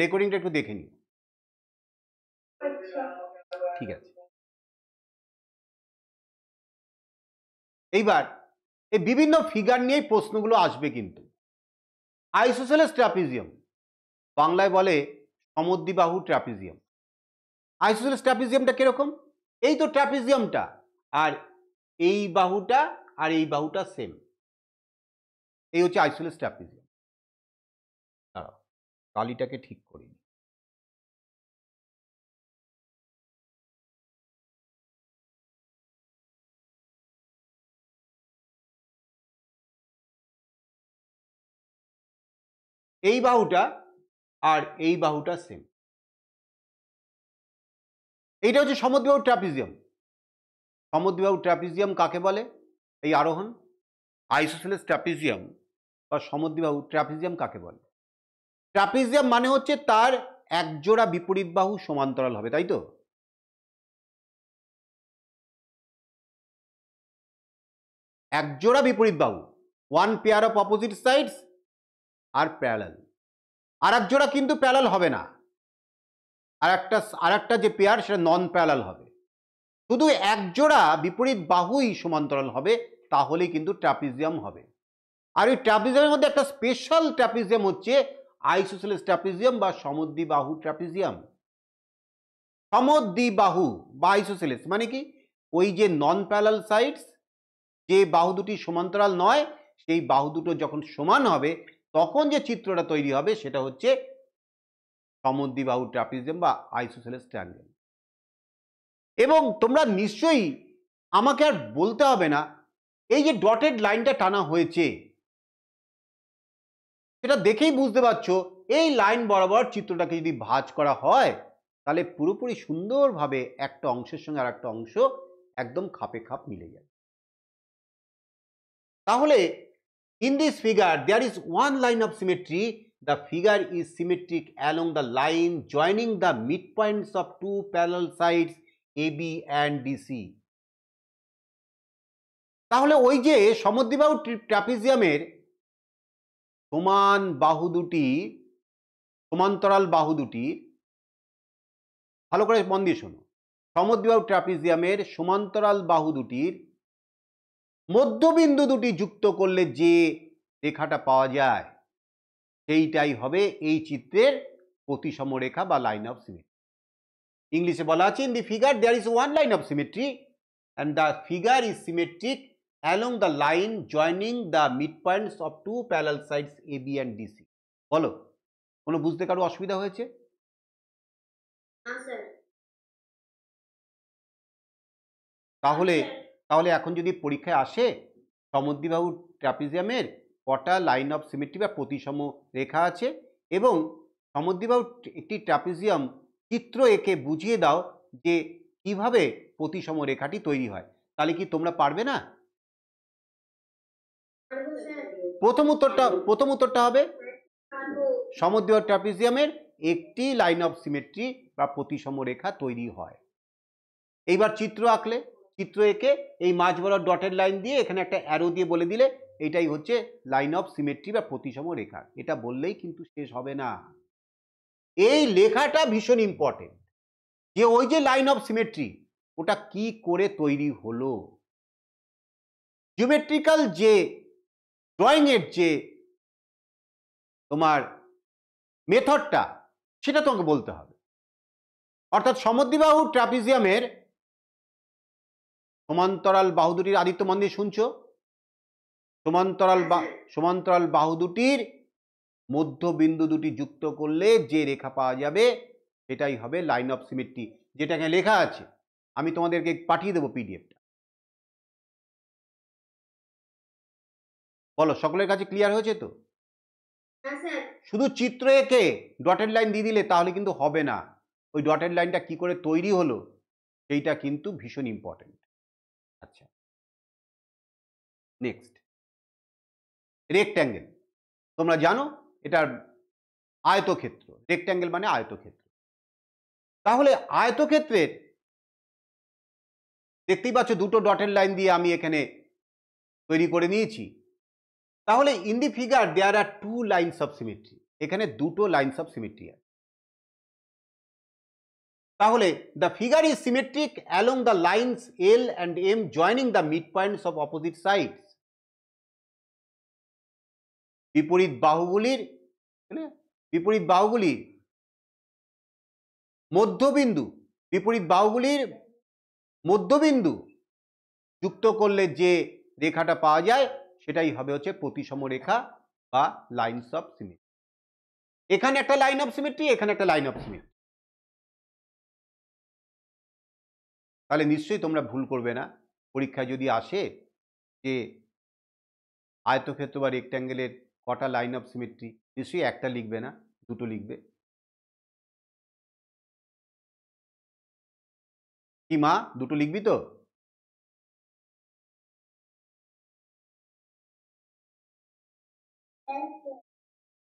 রেকর্ডিংটা একটু দেখে নিও। আচ্ছা। ঠিক আছে। এইবার এই বিভিন্ন ফিগার নিয়েই প্রশ্নগুলো আসবে কিন্তু। আইসোসেলেস ট্রাপিজিয়াম, বাংলায় বলে সমদ্বিবাহু ট্রাপিজিয়াম। আইসোসেলেস ট্রাপিজিয়ামটা কিরকম? এই তো ট্রাপিজিয়ামটা, আর এই বাহুটা আর এই বাহুটা সেম, এই হচ্ছে আইসোসেলেস ট্রাপিজিয়াম। দাঁড়াও, কালিটাকে ঠিক করি। এই বাহুটা আর এই বাহুটা সেম, এইটা হচ্ছে সমদ্বিবাহু ট্রাপিজিয়াম। সমদ্বিবাহু ট্রাপিজিয়াম কাকে বলে? এই আরোহণ, আইসোসেলেস ট্রাপিজিয়াম বা সমদ্বিবাহু ট্রাপিজিয়াম কাকে বলে? ট্রাপিজিয়াম মানে হচ্ছে তার একজোড়া বিপরীত বাহু সমান্তরাল হবে, তাই তো? একজোড়া বিপরীত বাহু, one pair of opposite sides আর প্যারালাল। আর এক জোড়া কিন্তু প্যারালাল হবে না, আর একটা যে পেয়ার সেটা নন প্যারালাল হবে। শুধু এক জোড়া বিপরীত বাহুই সমান্তরাল হবে, তাহলেই কিন্তু ট্রাপিজিয়াম হবে। আর এই ট্রাপিজিয়ামের মধ্যে একটা স্পেশাল ট্রাপিজিয়াম হচ্ছে আইসোসেলেস ট্রাপিজিয়াম বা সমদ্বিবাহু ট্রাপিজিয়াম। সমদ্বিবাহু বা আইসোসেলেস মানে কি? ওই যে নন প্যারালাল সাইডস, যে বাহু দুটি সমান্তরাল নয়, সেই বাহু দুটো যখন সমান হবে তখন যে চিত্রটা তৈরি হবে সেটা হচ্ছে সমদ্বিবাহু ট্রাপিজিয়াম বা আইসোসেলেস ট্রায়াঙ্গেল। এবং তোমরা নিশ্চয়ই, আমাকে আর বলতে হবে না, এই যে ডটেড লাইনটা টানা হয়েছে সেটা দেখেই বুঝতে পারছো এই লাইন বরাবর চিত্রটাকে যদি ভাঁজ করা হয় তাহলে পুরোপুরি সুন্দরভাবে একটা অংশের সঙ্গে আর একটা অংশ একদম খাপে খাপ মিলে যায়। তাহলে in this figure there is one line of symmetry, the figure is symmetric along the line joining the midpoints of two parallel sides AB and DC. তাহলে ওই যে সমদ্বিবাহু ট্রাপিজিয়ামের সমান বাহু দুটি, সমান্তরাল বাহু দুটি, ভালো করে মন দিয়ে শোনো, সমদ্বিবাহু ট্রাপিজিয়ামের সমান্তরাল বাহু দুটির মধ্যবিন্দু দুটি যুক্ত করলে যে রেখাটা পাওয়া যায় সেইটাই হবে এই চিত্রের প্রতিসম রেখা বা লাইন অফ সিমেট্রি। ইংলিশে বলা আছে, in the figure there is one line of symmetry and the figure is symmetric along the line joining the mid points of two parallel sides A B and DC. বলো, কোনো বুঝতে কারো অসুবিধা হয়েছে? তাহলে তাহলে এখন যদি পরীক্ষায় আসে সমদ্বিবাহু ট্রাপিজিয়ামের কটা লাইন অফ সিমেট্রি বা প্রতিসম রেখা আছে এবং সমদ্বিবাহু একটি ট্রাপিজিয়াম চিত্র এঁকে বুঝিয়ে দাও যে কিভাবে প্রতিসম রেখাটি তৈরি হয়, তাহলে কি তোমরা পারবে না? প্রথম উত্তরটা হবে সমদ্বিবাহু ট্রাপিজিয়ামের একটি লাইন অফ সিমেট্রি বা প্রতিসম রেখা তৈরি হয়। এইবার চিত্র আঁকলে, চিত্র এঁকে এই মাঝ বরাবর ডটেড লাইন দিয়ে এখানে একটা অ্যারো দিয়ে বলে দিলে এটাই হচ্ছে লাইন অফ সিমেট্রি বা প্রতিসম রেখা। এটা বললেই কিন্তু শেষ হবে না, এই লেখাটা ভীষণ ইম্পর্টেন্ট যে ওই যে লাইন অফ সিমেট্রি ওটা কি করে তৈরি হলো, জিওমেট্রিক্যাল যে ড্রয়িং এর যে তোমার মেথডটা সেটা তোমাকে বলতে হবে। অর্থাৎ সমদ্বিবাহু ট্রাপিজিয়ামের সমান্তরাল বাহু দুটির, আদিত্য মন দিয়ে শুনছো, সমান্তরাল বাহু দুটির মধ্যবিন্দু দুটি যুক্ত করলে যে রেখা পাওয়া যাবে সেটাই হবে লাইন অফ সিমেট্রি, যেটা এখানে লেখা আছে। আমি তোমাদেরকে পাঠিয়ে দেবো পিডিএফটা। বলো, সকলের কাছে ক্লিয়ার হয়েছে তো? শুধু চিত্র এঁকে ডটেড লাইন দিয়ে দিলে তাহলে কিন্তু হবে না, ওই ডটেড লাইনটা কি করে তৈরি হলো সেইটা কিন্তু ভীষণ ইম্পর্টেন্ট। আচ্ছা, নেক্সট, রেক্ট্যাঙ্গেল। তোমরা জানো এটার আয়তক্ষেত্র, রেক্ট্যাঙ্গেল মানে আয়তক্ষেত্র। তাহলে আয়তক্ষেত্রের দেখতেই পাচ্ছ দুটো ডটেড লাইন দিয়ে আমি এখানে তৈরি করে নিয়েছি। তাহলে in the figure there are two lines of symmetry, এখানে দুটো লাইনস অফ সিমেট্রি আছে। তাহলে the figure is symmetric along the lines L and M joining the mid points of opposite sides. বিপরীত বাহুগুলির মধ্যবিন্দু যুক্ত করলে যে রেখাটা পাওয়া যায় সেটাই হবে হচ্ছে প্রতিসম রেখা বা লাইনস অফ সিমেট্রি। এখানে একটা লাইন অফ সিমেট্রি, এখানে একটা লাইন অফ সিমেট্রি। তাহলে নিশ্চয়ই তোমরা ভুল করবে না, পরীক্ষায় যদি আসে যে আয়তক্ষেত্র বা রেক্ট্যাঙ্গেলের কটা লাইন অফ সিমেট্রি, নিশ্চয়ই একটা লিখবে না, দুটো লিখবে। কি মা, দুটো লিখবি তো?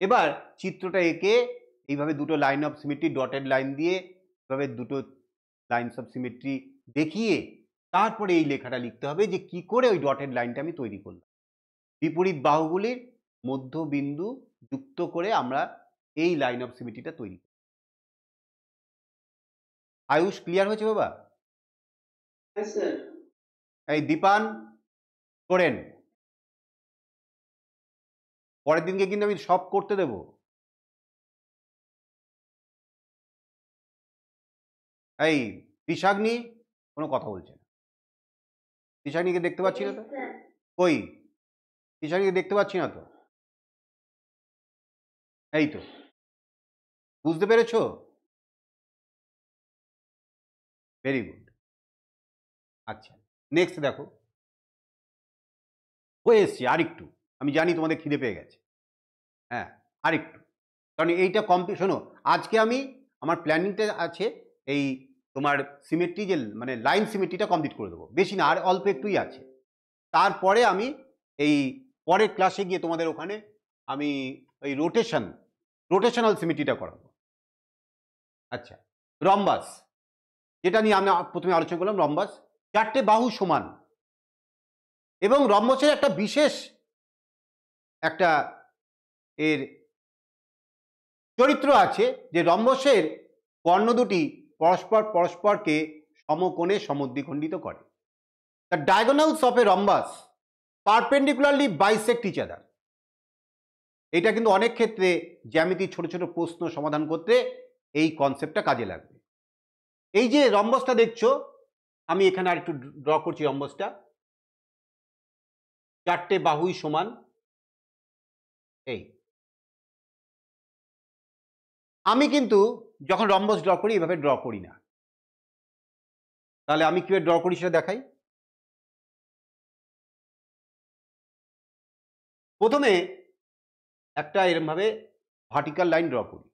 এবার চিত্রটা এঁকে এইভাবে দুটো line of symmetry dotted line দিয়ে এভাবে দুটো লাইনস অফ সিমেট্রি দেখিয়ে তারপরে এই লেখাটা লিখতে হবে যে কি করে ওই ডটেড লাইনটা আমি তৈরি করলাম। বিপরীত বাহুগুলির মধ্যবিন্দু যুক্ত করে আমরা এই লাইন অফ সিমেট্রিটা তৈরি করি। আয়ুষ, ক্লিয়ার হয়েছে বাবা? এই দীপান করেন, পরের দিনকে কিন্তু আমি সব করতে দেব। এই ত্রিশাগ্নি কোনো কথা বলছে না, ত্রিশাগ্নিকে দেখতে পাচ্ছি না তো, কই ত্রিশাগ্নিকে দেখতে পাচ্ছি না তো। এই তো, বুঝতে পেরেছো? Very good. আচ্ছা, নেক্সট দেখো, হয়ে এসছি আরেকটু, আমি জানি তোমাদের খিদে পেয়ে গেছে, হ্যাঁ আরেকটু, কারণ এইটা কমপ্লিট। শোনো, আজকে আমি আমার প্ল্যানিংটা আছে এই তোমার সিমেট্রি যে মানে লাইন সিমেট্রিটা কমপ্লিট করে দেবো, বেশি না, আর অল্প একটুই আছে। তারপরে আমি এই পরের ক্লাসে গিয়ে তোমাদের ওখানে আমি ওই রোটেশন রোটেশনাল সিমেট্রিটা করাবো। আচ্ছা, রম্বাস, যেটা নিয়ে আমরা প্রথমে আলোচনা করলাম, রম্বাস চারটে বাহু সমান, এবং রম্বসের একটা বিশেষ একটা এর চরিত্র আছে যে রম্বসের কর্ণ দুটি পরস্পরকে সমকোণে সমদ্বিখণ্ডিত করে। The diagonals of a rhombus perpendicularly bisect each other. এটা কিন্তু অনেক ক্ষেত্রে জ্যামিতি ছোট ছোট প্রশ্ন সমাধান করতে এই কনসেপ্টটা কাজে লাগবে। এই যে রম্বসটা দেখছো, আমি এখানে আর একটু ড্র করছি রম্বসটা। চারটে বাহুই সমান, এই আমি কিন্তু যখন রম্বস ড্র করি এভাবে ড্র করি না। তাহলে আমি কিভাবে ড্র করি সেটা দেখাই। প্রথমে একটা এরমভাবে ভার্টিক্যাল লাইন ড্র করি,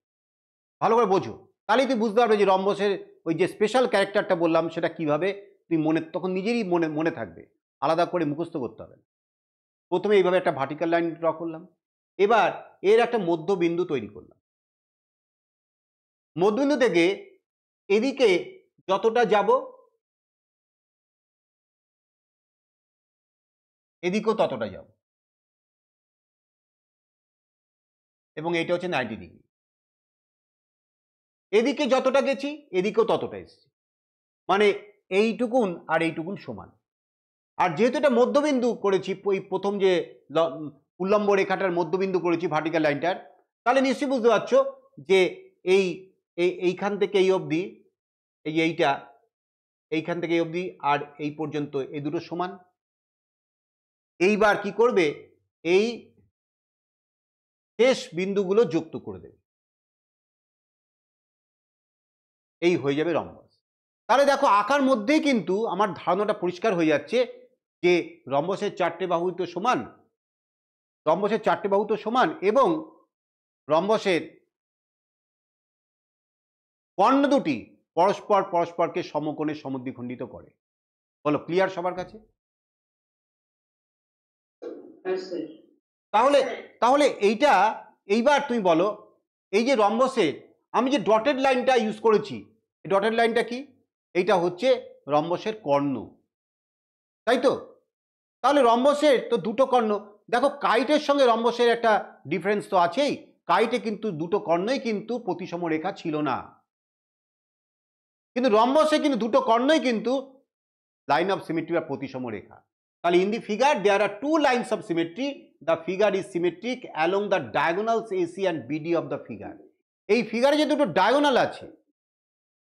ভালো করে বোঝো, তাহলেই তুই বুঝতে পারবে যে রম্বসের ওই যে স্পেশাল ক্যারেক্টারটা বললাম সেটা কিভাবে তুই তখন নিজেরই মনে থাকবে, আলাদা করে মুখস্থ করতে হবে না। প্রথমে এইভাবে একটা ভার্টিক্যাল লাইন ড্র করলাম, এবার এর একটা মধ্যবিন্দু তৈরি করলাম। মধ্যবিন্দু থেকে এদিকে যতটা যাব এদিকেও ততটা যাব, এবং এটা হচ্ছে 90 ডিগ্রি। এদিকে যতটা গেছি এদিকেও ততটা এসেছি, মানে এইটুকুন আর এইটুকুন সমান। আর যেহেতু এটা মধ্যবিন্দু করেছি, ওই প্রথম যে উল্লম্ব রেখাটার মধ্যবিন্দু করেছি ভার্টিক্যাল লাইনটার, তাহলে নিশ্চয়ই বুঝতে পারছো যে এইখান থেকে এই অবধি, এইটা এইখান থেকে এই অবধি আর এই পর্যন্ত এই দুটো সমান। এইবার কি করবে, এই শেষ বিন্দুগুলো যুক্ত করে দেবে, এই হয়ে যাবে রম্বস। তাহলে দেখো আঁকার মধ্যেই কিন্তু আমার ধারণাটা পরিষ্কার হয়ে যাচ্ছে যে রম্বসের চারটে বাহু তো সমান, রম্বসের চারটে বাহু তো সমান, এবং রম্বসের কর্ণ দুটি পরস্পরকে সমকোণে সমদ্বিখণ্ডিত করে। বলো, ক্লিয়ার সবার কাছে? তাহলে এইবার তুমি বলো, এই যে রম্বসের আমি যে ডটেড লাইনটা ইউজ করেছি, এই ডটেড লাইনটা কি? এইটা হচ্ছে রম্বসের কর্ণ, তাই তো? তাহলে রম্বসের তো দুটো কর্ণ। দেখো কাইটের সঙ্গে রম্বসের একটা ডিফারেন্স তো আছেই, কাইটে কিন্তু দুটো কর্ণই কিন্তু প্রতিসম রেখা ছিল না, কিন্তু রম্বসে কিন্তু দুটো কর্ণই কিন্তু লাইন অফ সিমেট্রি বা প্রতিসম রেখা। তাহলে in the figure there are two lines of symmetry, the figure is symmetric along the diagonals AC and BD of the figure. এই ফিগারে যে দুটো ডায়াগোনাল আছে,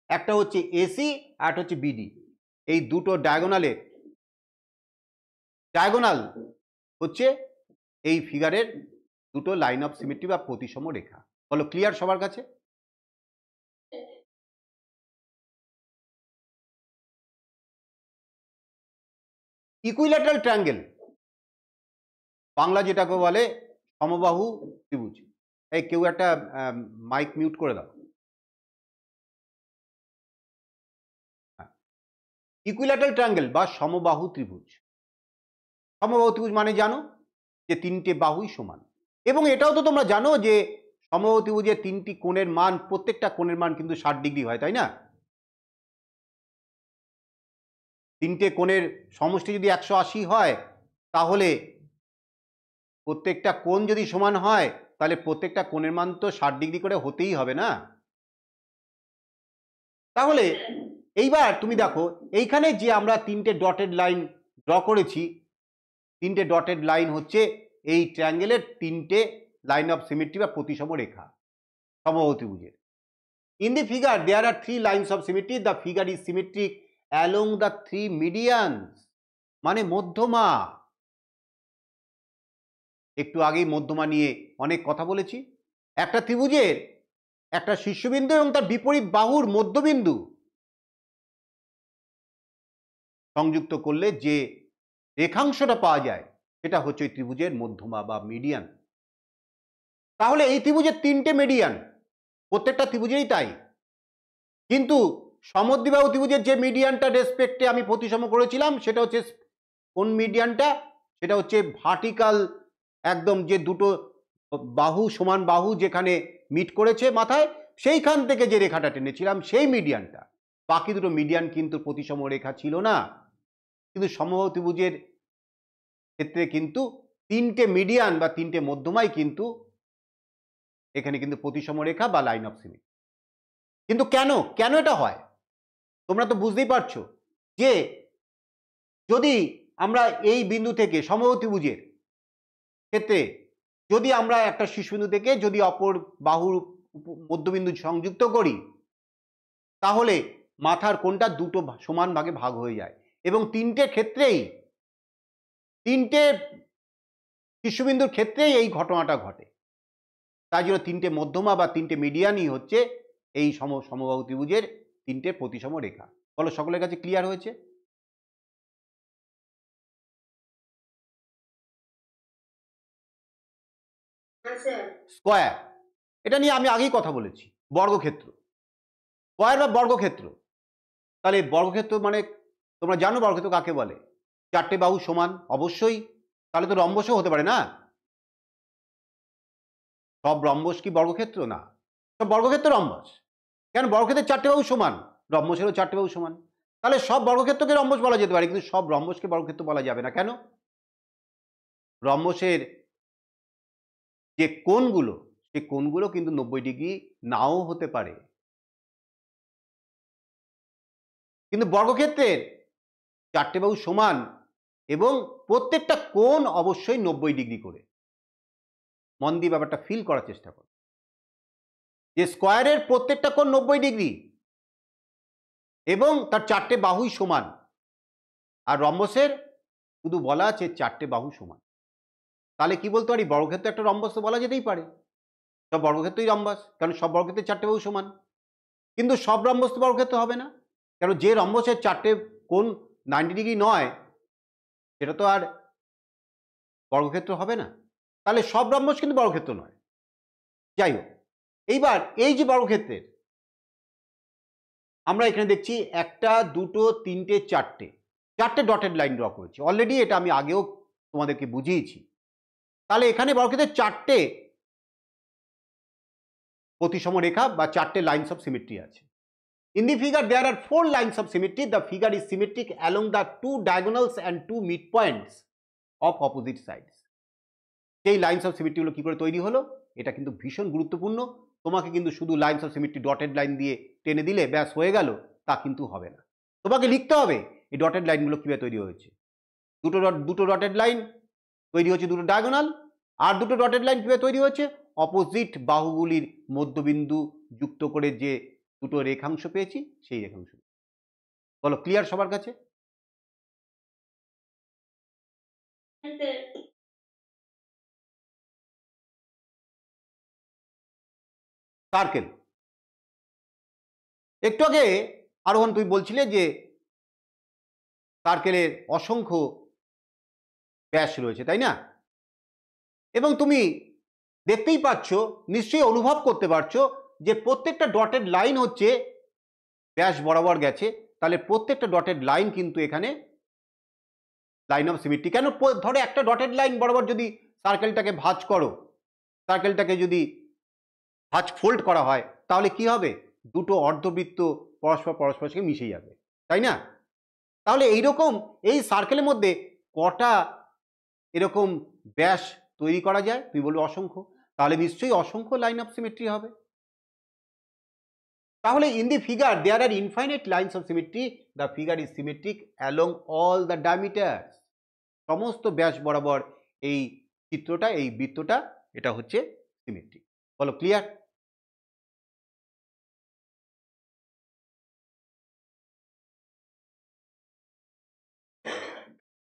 একটা হচ্ছে এসি আর একটা হচ্ছে বিডি, এই দুটো ডায়াগোনাল হচ্ছে এই ফিগারের দুটো লাইন অফ সিমেট্রি বা প্রতিসম রেখা। বলো, ক্লিয়ার সবার কাছে? ইকুইল্যাটারাল ট্রায়াঙ্গেল, বাংলা যেটাকে বলে সমবাহু ত্রিভুজ। এই কেউ একটা মাইক মিউট করে দাও। ইকুইল্যাটারাল ট্রায়াঙ্গেল বা সমবাহু ত্রিভুজ। সমবাহু ত্রিভুজ মানে জানো যে তিনটে বাহুই সমান, এবং এটাও তো তোমরা জানো যে সমবাহু ত্রিভুজের তিনটি কোণের মান, প্রত্যেকটা কোণের মান কিন্তু 60 ডিগ্রি হয়, তাই না? তিনটে কোণের সমষ্টি যদি 180 হয়, তাহলে প্রত্যেকটা কোণ যদি সমান হয় তাহলে প্রত্যেকটা কোণের মান তো 60 ডিগ্রি করে হতেই হবে না? তাহলে এইবার তুমি দেখো এইখানে যে আমরা তিনটে ডটেড লাইন ড্র করেছি, তিনটে ডটেড লাইন হচ্ছে এই ট্রায়াঙ্গেলের তিনটে লাইন অফ সিমেট্রি বা প্রতিসম রেখা সমবাহু ত্রিভুজের। In the figure there are 3 lines of symmetry, the figure is symmetric along the 3 medians, মানে মধ্যমা। একটু আগেই মধ্যমা নিয়ে অনেক কথা বলেছি। একটা ত্রিভুজের একটা শীর্ষবিন্দু এবং তার বিপরীত বাহুর মধ্যবিন্দু সংযুক্ত করলে যে রেখাংশটা পাওয়া যায় সেটা হচ্ছে ওই ত্রিভুজের মধ্যমা বা মিডিয়ান। তাহলে এই ত্রিভুজের তিনটে মিডিয়ান, প্রত্যেকটা ত্রিভুজেরই তাই, কিন্তু সমদ্বিবাহু ত্রিভুজের যে মিডিয়ানটা রেসপেক্টে আমি প্রতিসম করেছিলাম সেটা হচ্ছে কোন মিডিয়ানটা? সেটা হচ্ছে ভার্টিক্যাল, একদম যে দুটো বাহু সমান বাহু যেখানে মিট করেছে মাথায়, সেইখান থেকে যে রেখাটা টেনেছিলাম সেই মিডিয়ানটা, বাকি দুটো মিডিয়ান কিন্তু প্রতিসম রেখা ছিল না। কিন্তু সমবাহু ত্রিভুজের ক্ষেত্রে কিন্তু তিনটে মিডিয়ান বা তিনটে মধ্যমাই কিন্তু এখানে কিন্তু প্রতিসম রেখা বা লাইন অফ সিমেট্রি। কিন্তু কেন কেন এটা হয় তোমরা তো বুঝতেই পারছো যে যদি আমরা এই বিন্দু থেকে সমবাহু ত্রিভুজের ক্ষেত্রে যদি আমরা একটা শীর্ষবিন্দু থেকে যদি অপর বাহুর মধ্যবিন্দু সংযুক্ত করি, তাহলে মাথার কোণটা দুটো সমান ভাগে ভাগ হয়ে যায় এবং তিনটে ক্ষেত্রেই, তিনটে শীর্ষবিন্দুর ক্ষেত্রেই এই ঘটনাটা ঘটে। তাই জন্য তিনটে মধ্যমা বা তিনটে মিডিয়ানই হচ্ছে এই সমবাহু ত্রিভুজের তিনটে প্রতিসম রেখা। বলো সকলের কাছে ক্লিয়ার হয়েছে? স্কয়ার, এটা নিয়ে আমি আগেই কথা বলেছি। বর্গক্ষেত্র, স্কয়ার বা বর্গক্ষেত্র, তাহলে বর্গক্ষেত্র মানে তোমরা জানো বর্গক্ষেত্র কাকে বলে? চারটে বাহু সমান, অবশ্যই। তাহলে তো রম্বসও হতে পারে না? সব রম্বস কি বর্গক্ষেত্র? না, সব বর্গক্ষেত্র রম্বস। কেন? বর্গক্ষেত্রের চারটে বাহু সমান, রম্বসেরও চারটে বাহু সমান। তাহলে সব বর্গক্ষেত্রকে রম্বস বলা যেতে পারে, কিন্তু সব রম্বসকে বর্গক্ষেত্র বলা যাবে না। কেন? রম্বসের যে কোণগুলো, সেই কোণগুলো কিন্তু 90 ডিগ্রি নাও হতে পারে। কিন্তু বর্গক্ষেত্রের চারটে বাহু সমান এবং প্রত্যেকটা কোণ অবশ্যই 90 ডিগ্রি করে। মন দিয়ে ব্যাপারটা ফিল করার চেষ্টা করো যে স্কয়ারের প্রত্যেকটা কোণ 90 ডিগ্রি এবং তার চারটে বাহুই সমান, আর রম্বসের শুধু বলা আছে চারটে বাহু সমান। তাহলে কি বলতে পারি? বর্গক্ষেত্র একটা রম্বস তো বলা যেতেই পারে, সব বর্গক্ষেত্রই রম্বস, কারণ সব বর্গক্ষেত্রের চারটে বাহু সমান। কিন্তু সব রম্বস তো বর্গক্ষেত্র হবে না, কারণ যে রম্বসের চারটে কোণ 90 ডিগ্রি নয় সেটা তো আর বর্গক্ষেত্র হবে না। তাহলে সব রম্বস কিন্তু বর্গক্ষেত্র নয়। যাই হোক, এইবার এই যে বর্গক্ষেত্রের আমরা এখানে দেখছি একটা, দুটো, তিনটে, চারটে ডটেড লাইন ড্র করেছি অলরেডি, এটা আমি আগেও তোমাদেরকে বুঝিয়েছি। তাহলে এখানে বর্গক্ষেত্রের চারটে প্রতিসম রেখা বা চারটে লাইনস অফ সিমেট্রি আছে। In the figure there are 4 lines of symmetry. The figure is symmetric along the 2 diagonals and 2 midpoints of opposite sides. এই লাইনস অফ সিমেট্রি গুলো কি করে তৈরি হলো, এটা কিন্তু ভীষণ গুরুত্বপূর্ণ। তোমাকে কিন্তু শুধু lines of symmetry dotted line দিয়ে টেনে দিলে ব্যাস হয়ে গেল, তা কিন্তু হবে না। তোমাকে লিখতে হবে এই ডটেড লাইনগুলো কিভাবে তৈরি হয়েছে। দুটো ডটেড লাইন তৈরি হচ্ছে দুটো ডায়াগোনাল, আর দুটো ডটেড লাইন কিভাবে তৈরি হয়েছে? অপোজিট বাহুগুলির মধ্যবিন্দু যুক্ত করে যে দুটো রেখাংশ পেয়েছি সেই রেখাংশ। বলো ক্লিয়ার সবার কাছে? সার্কেল, একটু আগে আরোহণ তুমি বলছিলে যে সার্কেলের অসংখ্য ব্যাস রয়েছে, তাই না? এবং তুমি দেখতেই পাচ্ছ, নিশ্চয়ই অনুভব করতে পারছো যে প্রত্যেকটা ডটেড লাইন হচ্ছে ব্যাস বরাবর গেছে। তাহলে প্রত্যেকটা ডটেড লাইন কিন্তু এখানে লাইন অফ সিমেট্রি। কেন? ধরো একটা ডটেড লাইন বরাবর যদি সার্কেলটাকে ভাঁজ করো, সার্কেলটাকে যদি ভাঁজ ফোল্ড করা হয়, তাহলে কি হবে? দুটো অর্ধবৃত্ত পরস্পরের সঙ্গে মিশে যাবে, তাই না? তাহলে এইরকম এই সার্কেলের মধ্যে কটা এরকম ব্যাস তৈরি করা যায়? তুমি বলবে অসংখ্য। তাহলে নিশ্চয়ই অসংখ্য লাইন অফ সিমেট্রি হবে। তাহলে in the figure there are infinite lines of symmetry, the figure is symmetric along all the diameters. সমস্ত ব্যাস বরাবর এই চিত্রটা, এই বৃত্তটা, এটা হচ্ছে সিমেট্রিক। বলো ক্লিয়ার?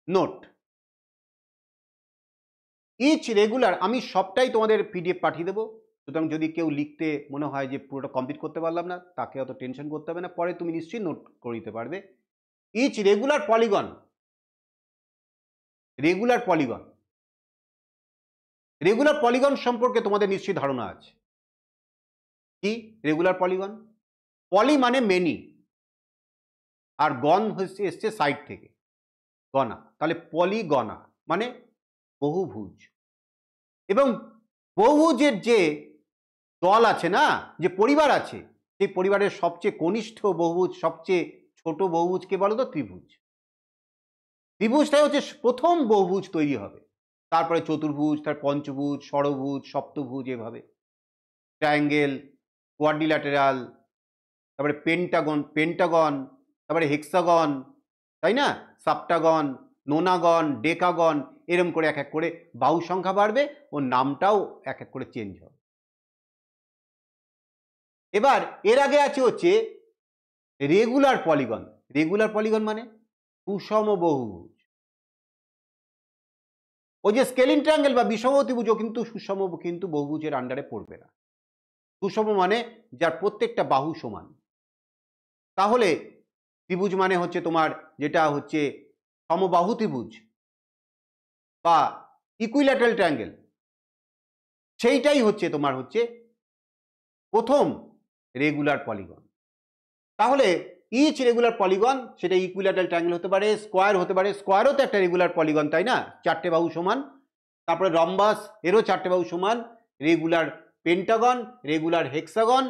নোট, ইচ রেগুলার, আমি সবটাই তোমাদের পিডিএফ পাঠিয়ে দেবো, সুতরাং যদি কেউ লিখতে মনে হয় যে পুরোটা কমপ্লিট করতে পারলাম না, তাকে অত টেনশন করতে হবে না, পরে তুমি নিশ্চয়ই নোট করে দিতে পারবে। Each regular polygon, regular polygon, regular polygon সম্পর্কে তোমাদের নিশ্চয়ই ধারণা আছে। কি রেগুলার পলিগন? পলি মানে মেনি, আর গণ হচ্ছে এসছে সাইড থেকে, গণা। তাহলে পলিগণা মানে বহুভুজ। এবং বহুভুজের যে দল আছে না, যে পরিবার আছে, সেই পরিবারের সবচেয়ে কনিষ্ঠ বহুভুজ, সবচেয়ে ছোট বহুভুজকে বলো তো ত্রিভুজ। ত্রিভুজটাই হচ্ছে প্রথম বহুভুজ তৈরি হবে, তারপরে চতুর্ভুজ, তার পঞ্চভুজ, ষড়ভুজ, সপ্তভুজ, এভাবে ট্রায়াঙ্গেল, কোয়াড্রিল্যাটেরাল, তারপরে পেন্টাগন, তারপরে হেক্সাগন, তাই না, সাপ্টাগন, নোনাগন, ডেকাগন, এরম করে এক এক করে বাহু সংখ্যা বাড়বে ও নামটাও এক এক করে চেঞ্জ হবে। এবার এর আগে আছে হচ্ছে রেগুলার পলিগন। রেগুলার পলিগন মানে সুষম বহুভুজ। ওই যে স্কেলিন ট্রায়াঙ্গেল বা বিষম ত্রিভুজও কিন্তু সুষম কিন্তু বহুভুজের আন্ডারে পড়বে না। সুষম মানে যার প্রত্যেকটা বাহু সমান। তাহলে ত্রিভুজ মানে হচ্ছে তোমার যেটা হচ্ছে সমবাহু ত্রিভুজ বা ইকুইল্যাটারাল ট্রায়াঙ্গেল, সেইটাই হচ্ছে তোমার হচ্ছে প্রথম রেগুলার পলিগন। তাহলে ইচ রেগুলার পলিগন সেটা ইকুইল্যাটারাল ট্রায়াঙ্গেল হতে পারে, স্কোয়ার হতে পারে, স্কোয়ারও তো একটা রেগুলার পলিগন, তাই না, চারটে বাহু সমান। তারপরে রম্বাস, এরও চারটে বাহু সমান। রেগুলার পেন্টাগন, রেগুলার হেক্সাগন,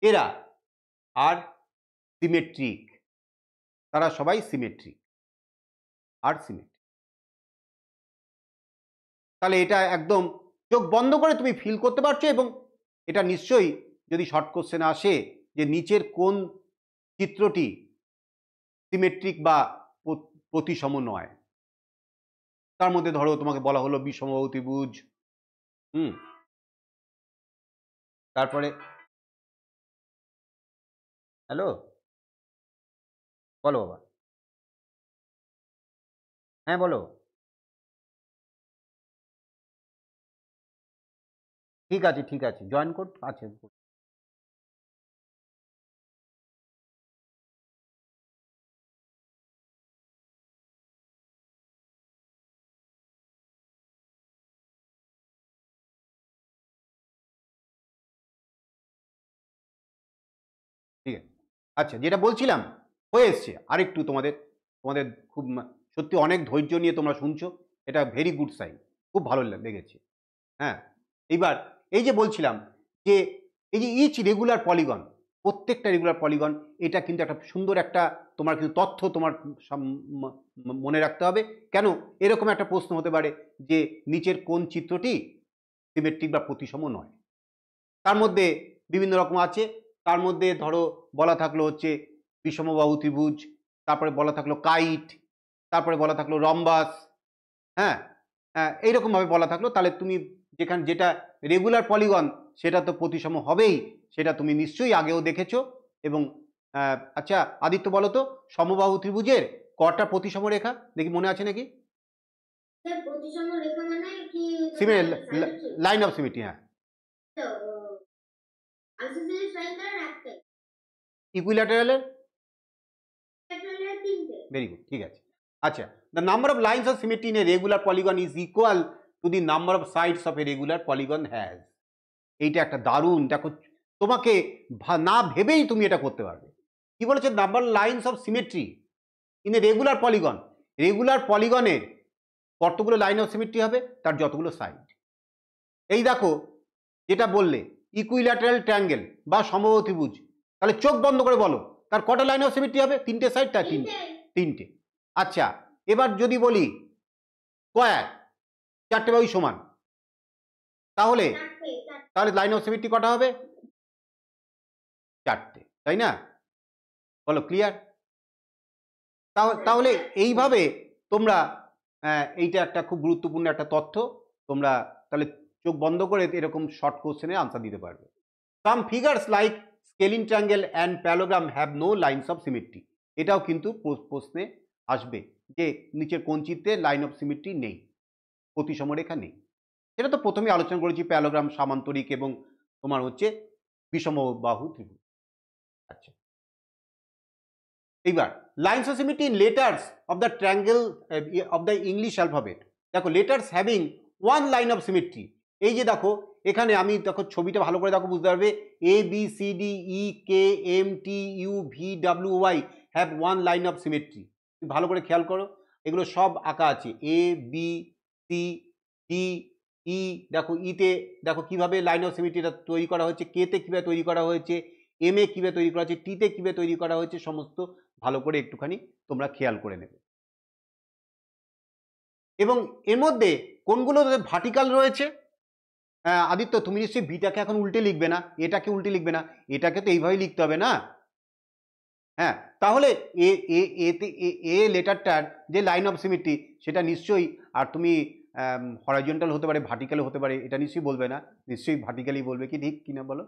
এরা আর সিমেট্রিক, তারা সবাই সিমেট্রিক আর সিমেট্রিক। তাহলে এটা একদম চোখ বন্ধ করে তুমি ফিল করতে পারছো, এবং এটা নিশ্চয়ই যদি শর্ট কোশ্চেন আসে যে নিচের কোন চিত্রটি সিমেট্রিক বা প্রতিসম নয়, তার মধ্যে ধরো তোমাকে বলা হলো বিষমবাহু ত্রিভুজ, তারপরে হ্যালো, বলো বাবা, হ্যাঁ বলো, ঠিক আছে ঠিক আছে, জয়েন কোড আছে। ঠিক আছে, আচ্ছা, যেটা বলছিলাম হয়ে এসছে। আরেকটু তোমাদের তোমাদের খুব সত্যি অনেক ধৈর্য নিয়ে তোমরা শুনছো, এটা ভেরি গুড সাইন, খুব ভালো লেগেছে। হ্যাঁ, এইবার এই যে বলছিলাম যে এই যে ইচ রেগুলার পলিগন, প্রত্যেকটা রেগুলার পলিগন, এটা কিন্তু একটা সুন্দর একটা তোমার কিন্তু তথ্য তোমার মনে রাখতে হবে। কেন, এরকম একটা প্রশ্ন হতে পারে যে নিচের কোন চিত্রটি সিমেট্রিক বা প্রতিসম নয়। তার মধ্যে বিভিন্ন রকম আছে, তার মধ্যে ধরো বলা থাকলো হচ্ছে বিষমবাহু ত্রিভুজ, তারপরে বলা থাকলো কাইট, তারপরে বলা থাকলো রম্বাস, হ্যাঁ, এইরকমভাবে বলা থাকলো। তাহলে তুমি যেখানে যেটা রেগুলার পলিগন সেটা তো প্রতিসম হবেই, সেটা তুমি নিশ্চয়ই আগেও দেখেছো। এবং আচ্ছা আদিত্য বলো তো, সমবাহু ত্রিভুজের কটা প্রতিসম রেখা দেখি মনে আছে নাকি? স্যার প্রতিসম রেখা মানে কি? লাইন অফ সিমেট্রি, হ্যাঁ। আইসোসেলেস লাইনের একটাই, ইকুইল্যাটারালের তিনটে। ভেরি গুড, ঠিক আছে। আচ্ছা, the number of lines of symmetry in a regular polygon is equal to the number of sides of a regular polygon has. এইটা একটা দারুণ, দেখো তোমাকে না ভেবেই তুমি এটা করতে পারবে। কি বলেছে, number lines of symmetry in a regular polygon. Regular পলিগনের কতগুলো লাইন অফ সিমেট্রি হবে, তার যতগুলো সাইড। এই দেখো যেটা বললে ইকুইল্যাটারাল ট্রায়াঙ্গেল বা সমবাহু ত্রিভুজ, তাহলে চোখ বন্ধ করে বলো তার কটা লাইন অফ সিমেট্রি হবে? তিনটে সাইড, তার তিনটে। আচ্ছা, এবার যদি বলি স্কয়ার, চারটে বাহু সমান, তাহলে তাহলে লাইন অফ সিমেট্রি কটা হবে? চারটে, তাই না? বলো ক্লিয়ার? তাহলে এইভাবে তোমরা এইটা একটা খুব গুরুত্বপূর্ণ একটা তথ্য, তোমরা তাহলে চোখ বন্ধ করে এরকম শর্ট কোশ্চেনে আনসার দিতে পারবে। Some figures like scalene triangle and parallelogram have no lines of symmetry. এটাও কিন্তু প্রশ্নে আসবে যে নিচের কোন চিত্রে লাইন অফ সিমেট্রি নেই, প্রতিসম রেখা নেই। সেটা তো প্রথমে আলোচনা করেছি, প্যারালোগ্রাম, সামান্তরিক এবং তোমার হচ্ছে বিষমবাহু ত্রিভুজ। আচ্ছা, এইবার lines of symmetry in letters of the triangle of the English alphabet. দেখো letters having one line of symmetry, এই যে দেখো এখানে আমি দেখো ছবিটা ভালো করে দেখো, বুঝতে পারবে A B C D E K M T U V W Y have one line of symmetry. ভালো করে খেয়াল করো, এগুলো সব আঁকা আছে, A B C D E দেখো, ইতে দেখো কিভাবে লাইন অফ সিমেট্রিটা তৈরি করা হয়েছে, কেতে কিভাবে তৈরি করা হয়েছে, এম এ কিভাবে তৈরি করা হয়েছে, টিতে কিভাবে তৈরি করা হয়েছে, সমস্ত ভালো করে একটুখানি তোমরা খেয়াল করে নেবে। এবং এর মধ্যে কোনগুলো ভার্টিক্যাল রয়েছে, আদিত্য তুমি নিশ্চয়ই বিটাকে এখন উল্টে লিখবে না, এটাকে উল্টে লিখবে না, এটাকে তো এইভাবেই লিখতে হবে না। হ্যাঁ, তাহলে এ এ এতে এ লেটারটার যে লাইন অফ সিমেট্রি সেটা নিশ্চয়ই, আর তুমি হরাইজন্টাল হতে পারে, ভার্টিক্যাল হতে পারে, এটা নিশ্চয়ই বলবে না, নিশ্চয়ই ভার্টিক্যালি বলবে, কি ঠিক কিনা বলো?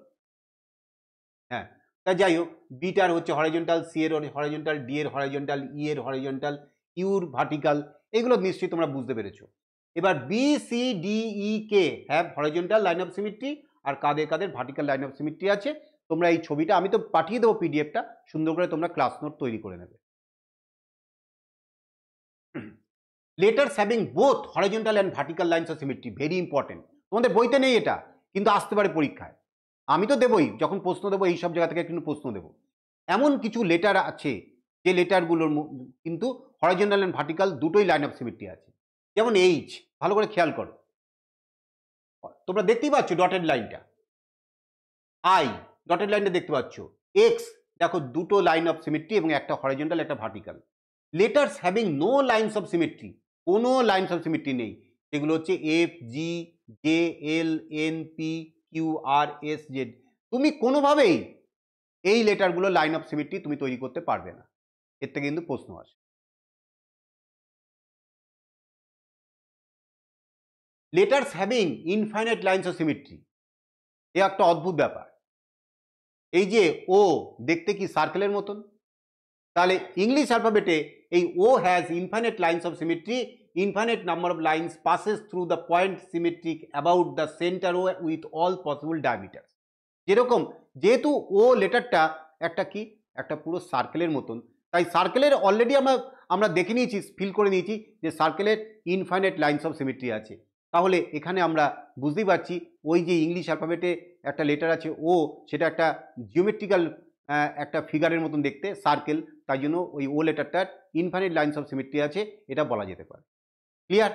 হ্যাঁ, তা যাই হোক, বিটার হচ্ছে হরাইজন্টাল, সি এর হরাইজন্টাল, ডি এর হরাইজন্টাল, ই এর হরাইজন্টাল, ইউর ভার্টিক্যাল, এগুলো নিশ্চয়ই তোমরা বুঝতে পেরেছো। এবার B C D E K have horizontal line of symmetry, আর কাদের কাদের ভার্টিক্যাল লাইন অফ সিমেট্রি আছে। তোমরা এই ছবিটা আমি তো পাঠিয়ে দেবো, পিডিএফটা সুন্দর করে তোমরা ক্লাস নোট তৈরি করে নেবে। Letters having both horizontal and vertical lines of symmetry, very important. তোমাদের বইতে নেই এটা, কিন্তু আসতে পারে পরীক্ষায়। আমি তো দেবই, যখন প্রশ্ন দেবো এই সব জায়গা থেকে কিন্তু প্রশ্ন দেবো। এমন কিছু লেটার আছে যে লেটারগুলোর কিন্তু হরাইজন্টাল অ্যান্ড ভার্টিক্যাল দুটোই লাইন অফ সিমেট্রি আছে। যেমন এইচ, ভালো করে খেয়াল করো, তোমরা দেখতেই পাচ্ছ ডটেড লাইনটা, আই ডটেড লাইনটা দেখতে পাচ্ছ, এক্স দেখো দুটো লাইন অফ সিমেট্রি এবং একটা হরাইজন্টাল একটা vertical. Letters having no lines of symmetry, কোনো লাইনস অফ সিমেট্রি নেই, সেগুলো হচ্ছে F, G, J, L, N, P, Q, R, S, Z. তুমি কোনোভাবেই এই লেটারগুলো লাইন অফ সিমেট্রি তুমি তৈরি করতে পারবে না, এর থেকে কিন্তু প্রশ্ন আসে। Letters having infinite lines of symmetry, এ একটা অদ্ভুত ব্যাপার। এই যে ও দেখতে কি সার্কেলের মতন, তাহলে ইংলিশ অ্যালফাবেটে এই O has infinite lines of symmetry, infinite number of lines passes through the point symmetric about the center O with all possible diameters। যেরকম যেহেতু ও লেটারটা একটা কি একটা পুরো সার্কেলের মতন, তাই সার্কেলের অলরেডি আমরা দেখে নিয়েছি, ফিল করে নিয়েছি যে সার্কেলের ইনফাইনাইট লাইনস অফ সিমেট্রি আছে। তাহলে এখানে আমরা বুঝতেই পারছি ওই যে ইংলিশ অ্যালফাবেটে একটা লেটার আছে ও, সেটা একটা জিওমেট্রিক্যাল একটা ফিগারের মতন দেখতে, সার্কেল, তাই জন্য ওই ও লেটারটার ইনফাইনাইট লাইনস অফ সিমেট্রি আছে, এটা বলা যেতে পারে। ক্লিয়ার?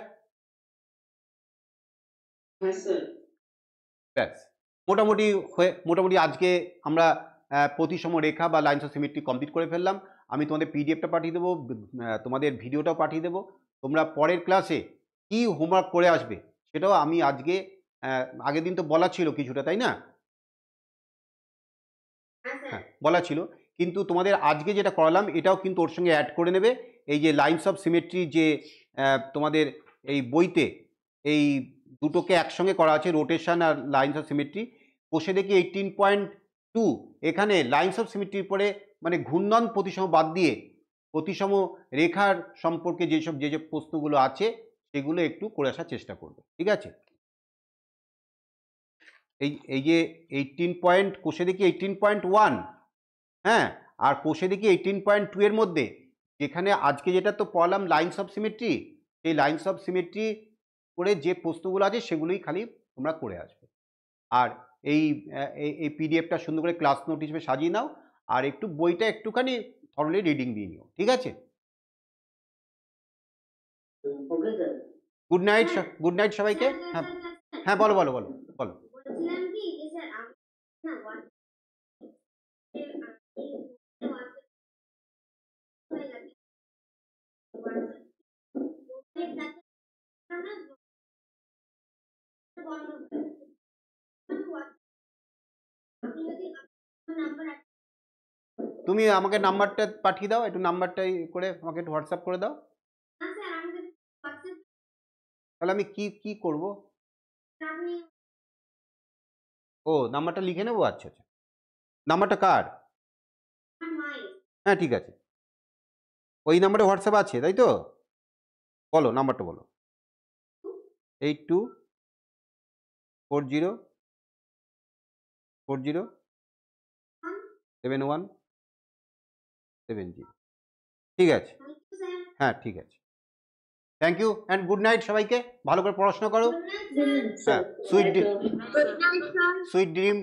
ব্যাস, মোটামুটি আজকে আমরা প্রতিসম রেখা বা লাইনস অফ সিমেট্রি কমপ্লিট করে ফেললাম। আমি তোমাদের পিডিএফটা পাঠিয়ে দেবো, তোমাদের ভিডিওটাও পাঠিয়ে দেবো। তোমরা পরের ক্লাসে কি হোমওয়ার্ক করে আসবে সেটাও আমি আজকে, আগের দিন তো বলা ছিল কিছুটা, তাই না? হ্যাঁ, বলা ছিল, কিন্তু তোমাদের আজকে যেটা করালাম এটাও কিন্তু ওর সঙ্গে অ্যাড করে নেবে। এই যে লাইনস অফ সিমেট্রি যে তোমাদের এই বইতে এই দুটোকে একসঙ্গে করা আছে, রোটেশন আর লাইনস অফ সিমেট্রি, কোষে দেখি 18.2, এখানে লাইনস অফ সিমেট্রির পরে মানে ঘূর্ণন প্রতিসম বাদ দিয়ে প্রতিসম রেখার সম্পর্কে যে প্রশ্নগুলো আছে সেগুলো একটু করে আসার চেষ্টা করবে, ঠিক আছে? এই যে 18 কোষে দেখি 18.1, হ্যাঁ, আর কোষে দেখি 18.2 এর মধ্যে যেখানে আজকে যেটা তো পড়ালাম লাইনস অফ সিমেট্রি, এই লাইনস অফ সিমেট্রি করে যে প্রশ্নগুলো আছে সেগুলোই খালি তোমরা করে আসবে। আর এই পিডিএফটা সুন্দর করে ক্লাস নোট হিসেবে সাজিয়ে নাও, আর একটু বইটা একটুখানি থরলি রিডিং দিয়ে নিও, ঠিক আছে? গুড নাইট সবাইকে। হ্যাঁ হ্যাঁ, বলো বলো বলো বলো। তুমি আমাকে নাম্বারটা পাঠিয়ে দাও, একটু নাম্বারটা করে আমাকে একটু হোয়াটসঅ্যাপ করে দাও। তাহলে আমি কি করব? ও, নাম্বারটা লিখে নেবো, আচ্ছা আচ্ছা। নাম্বারটা কার? হ্যাঁ ঠিক আছে, ওই নাম্বারে হোয়াটসঅ্যাপ আছে তাই তো? বলো নাম্বারটা বলো। 82407170। ঠিক আছে, হ্যাঁ ঠিক আছে। Thank you and good night সবাইকে, ভালো করে পড়াশোনা করো। হ্যাঁ, সুইট ড্রিম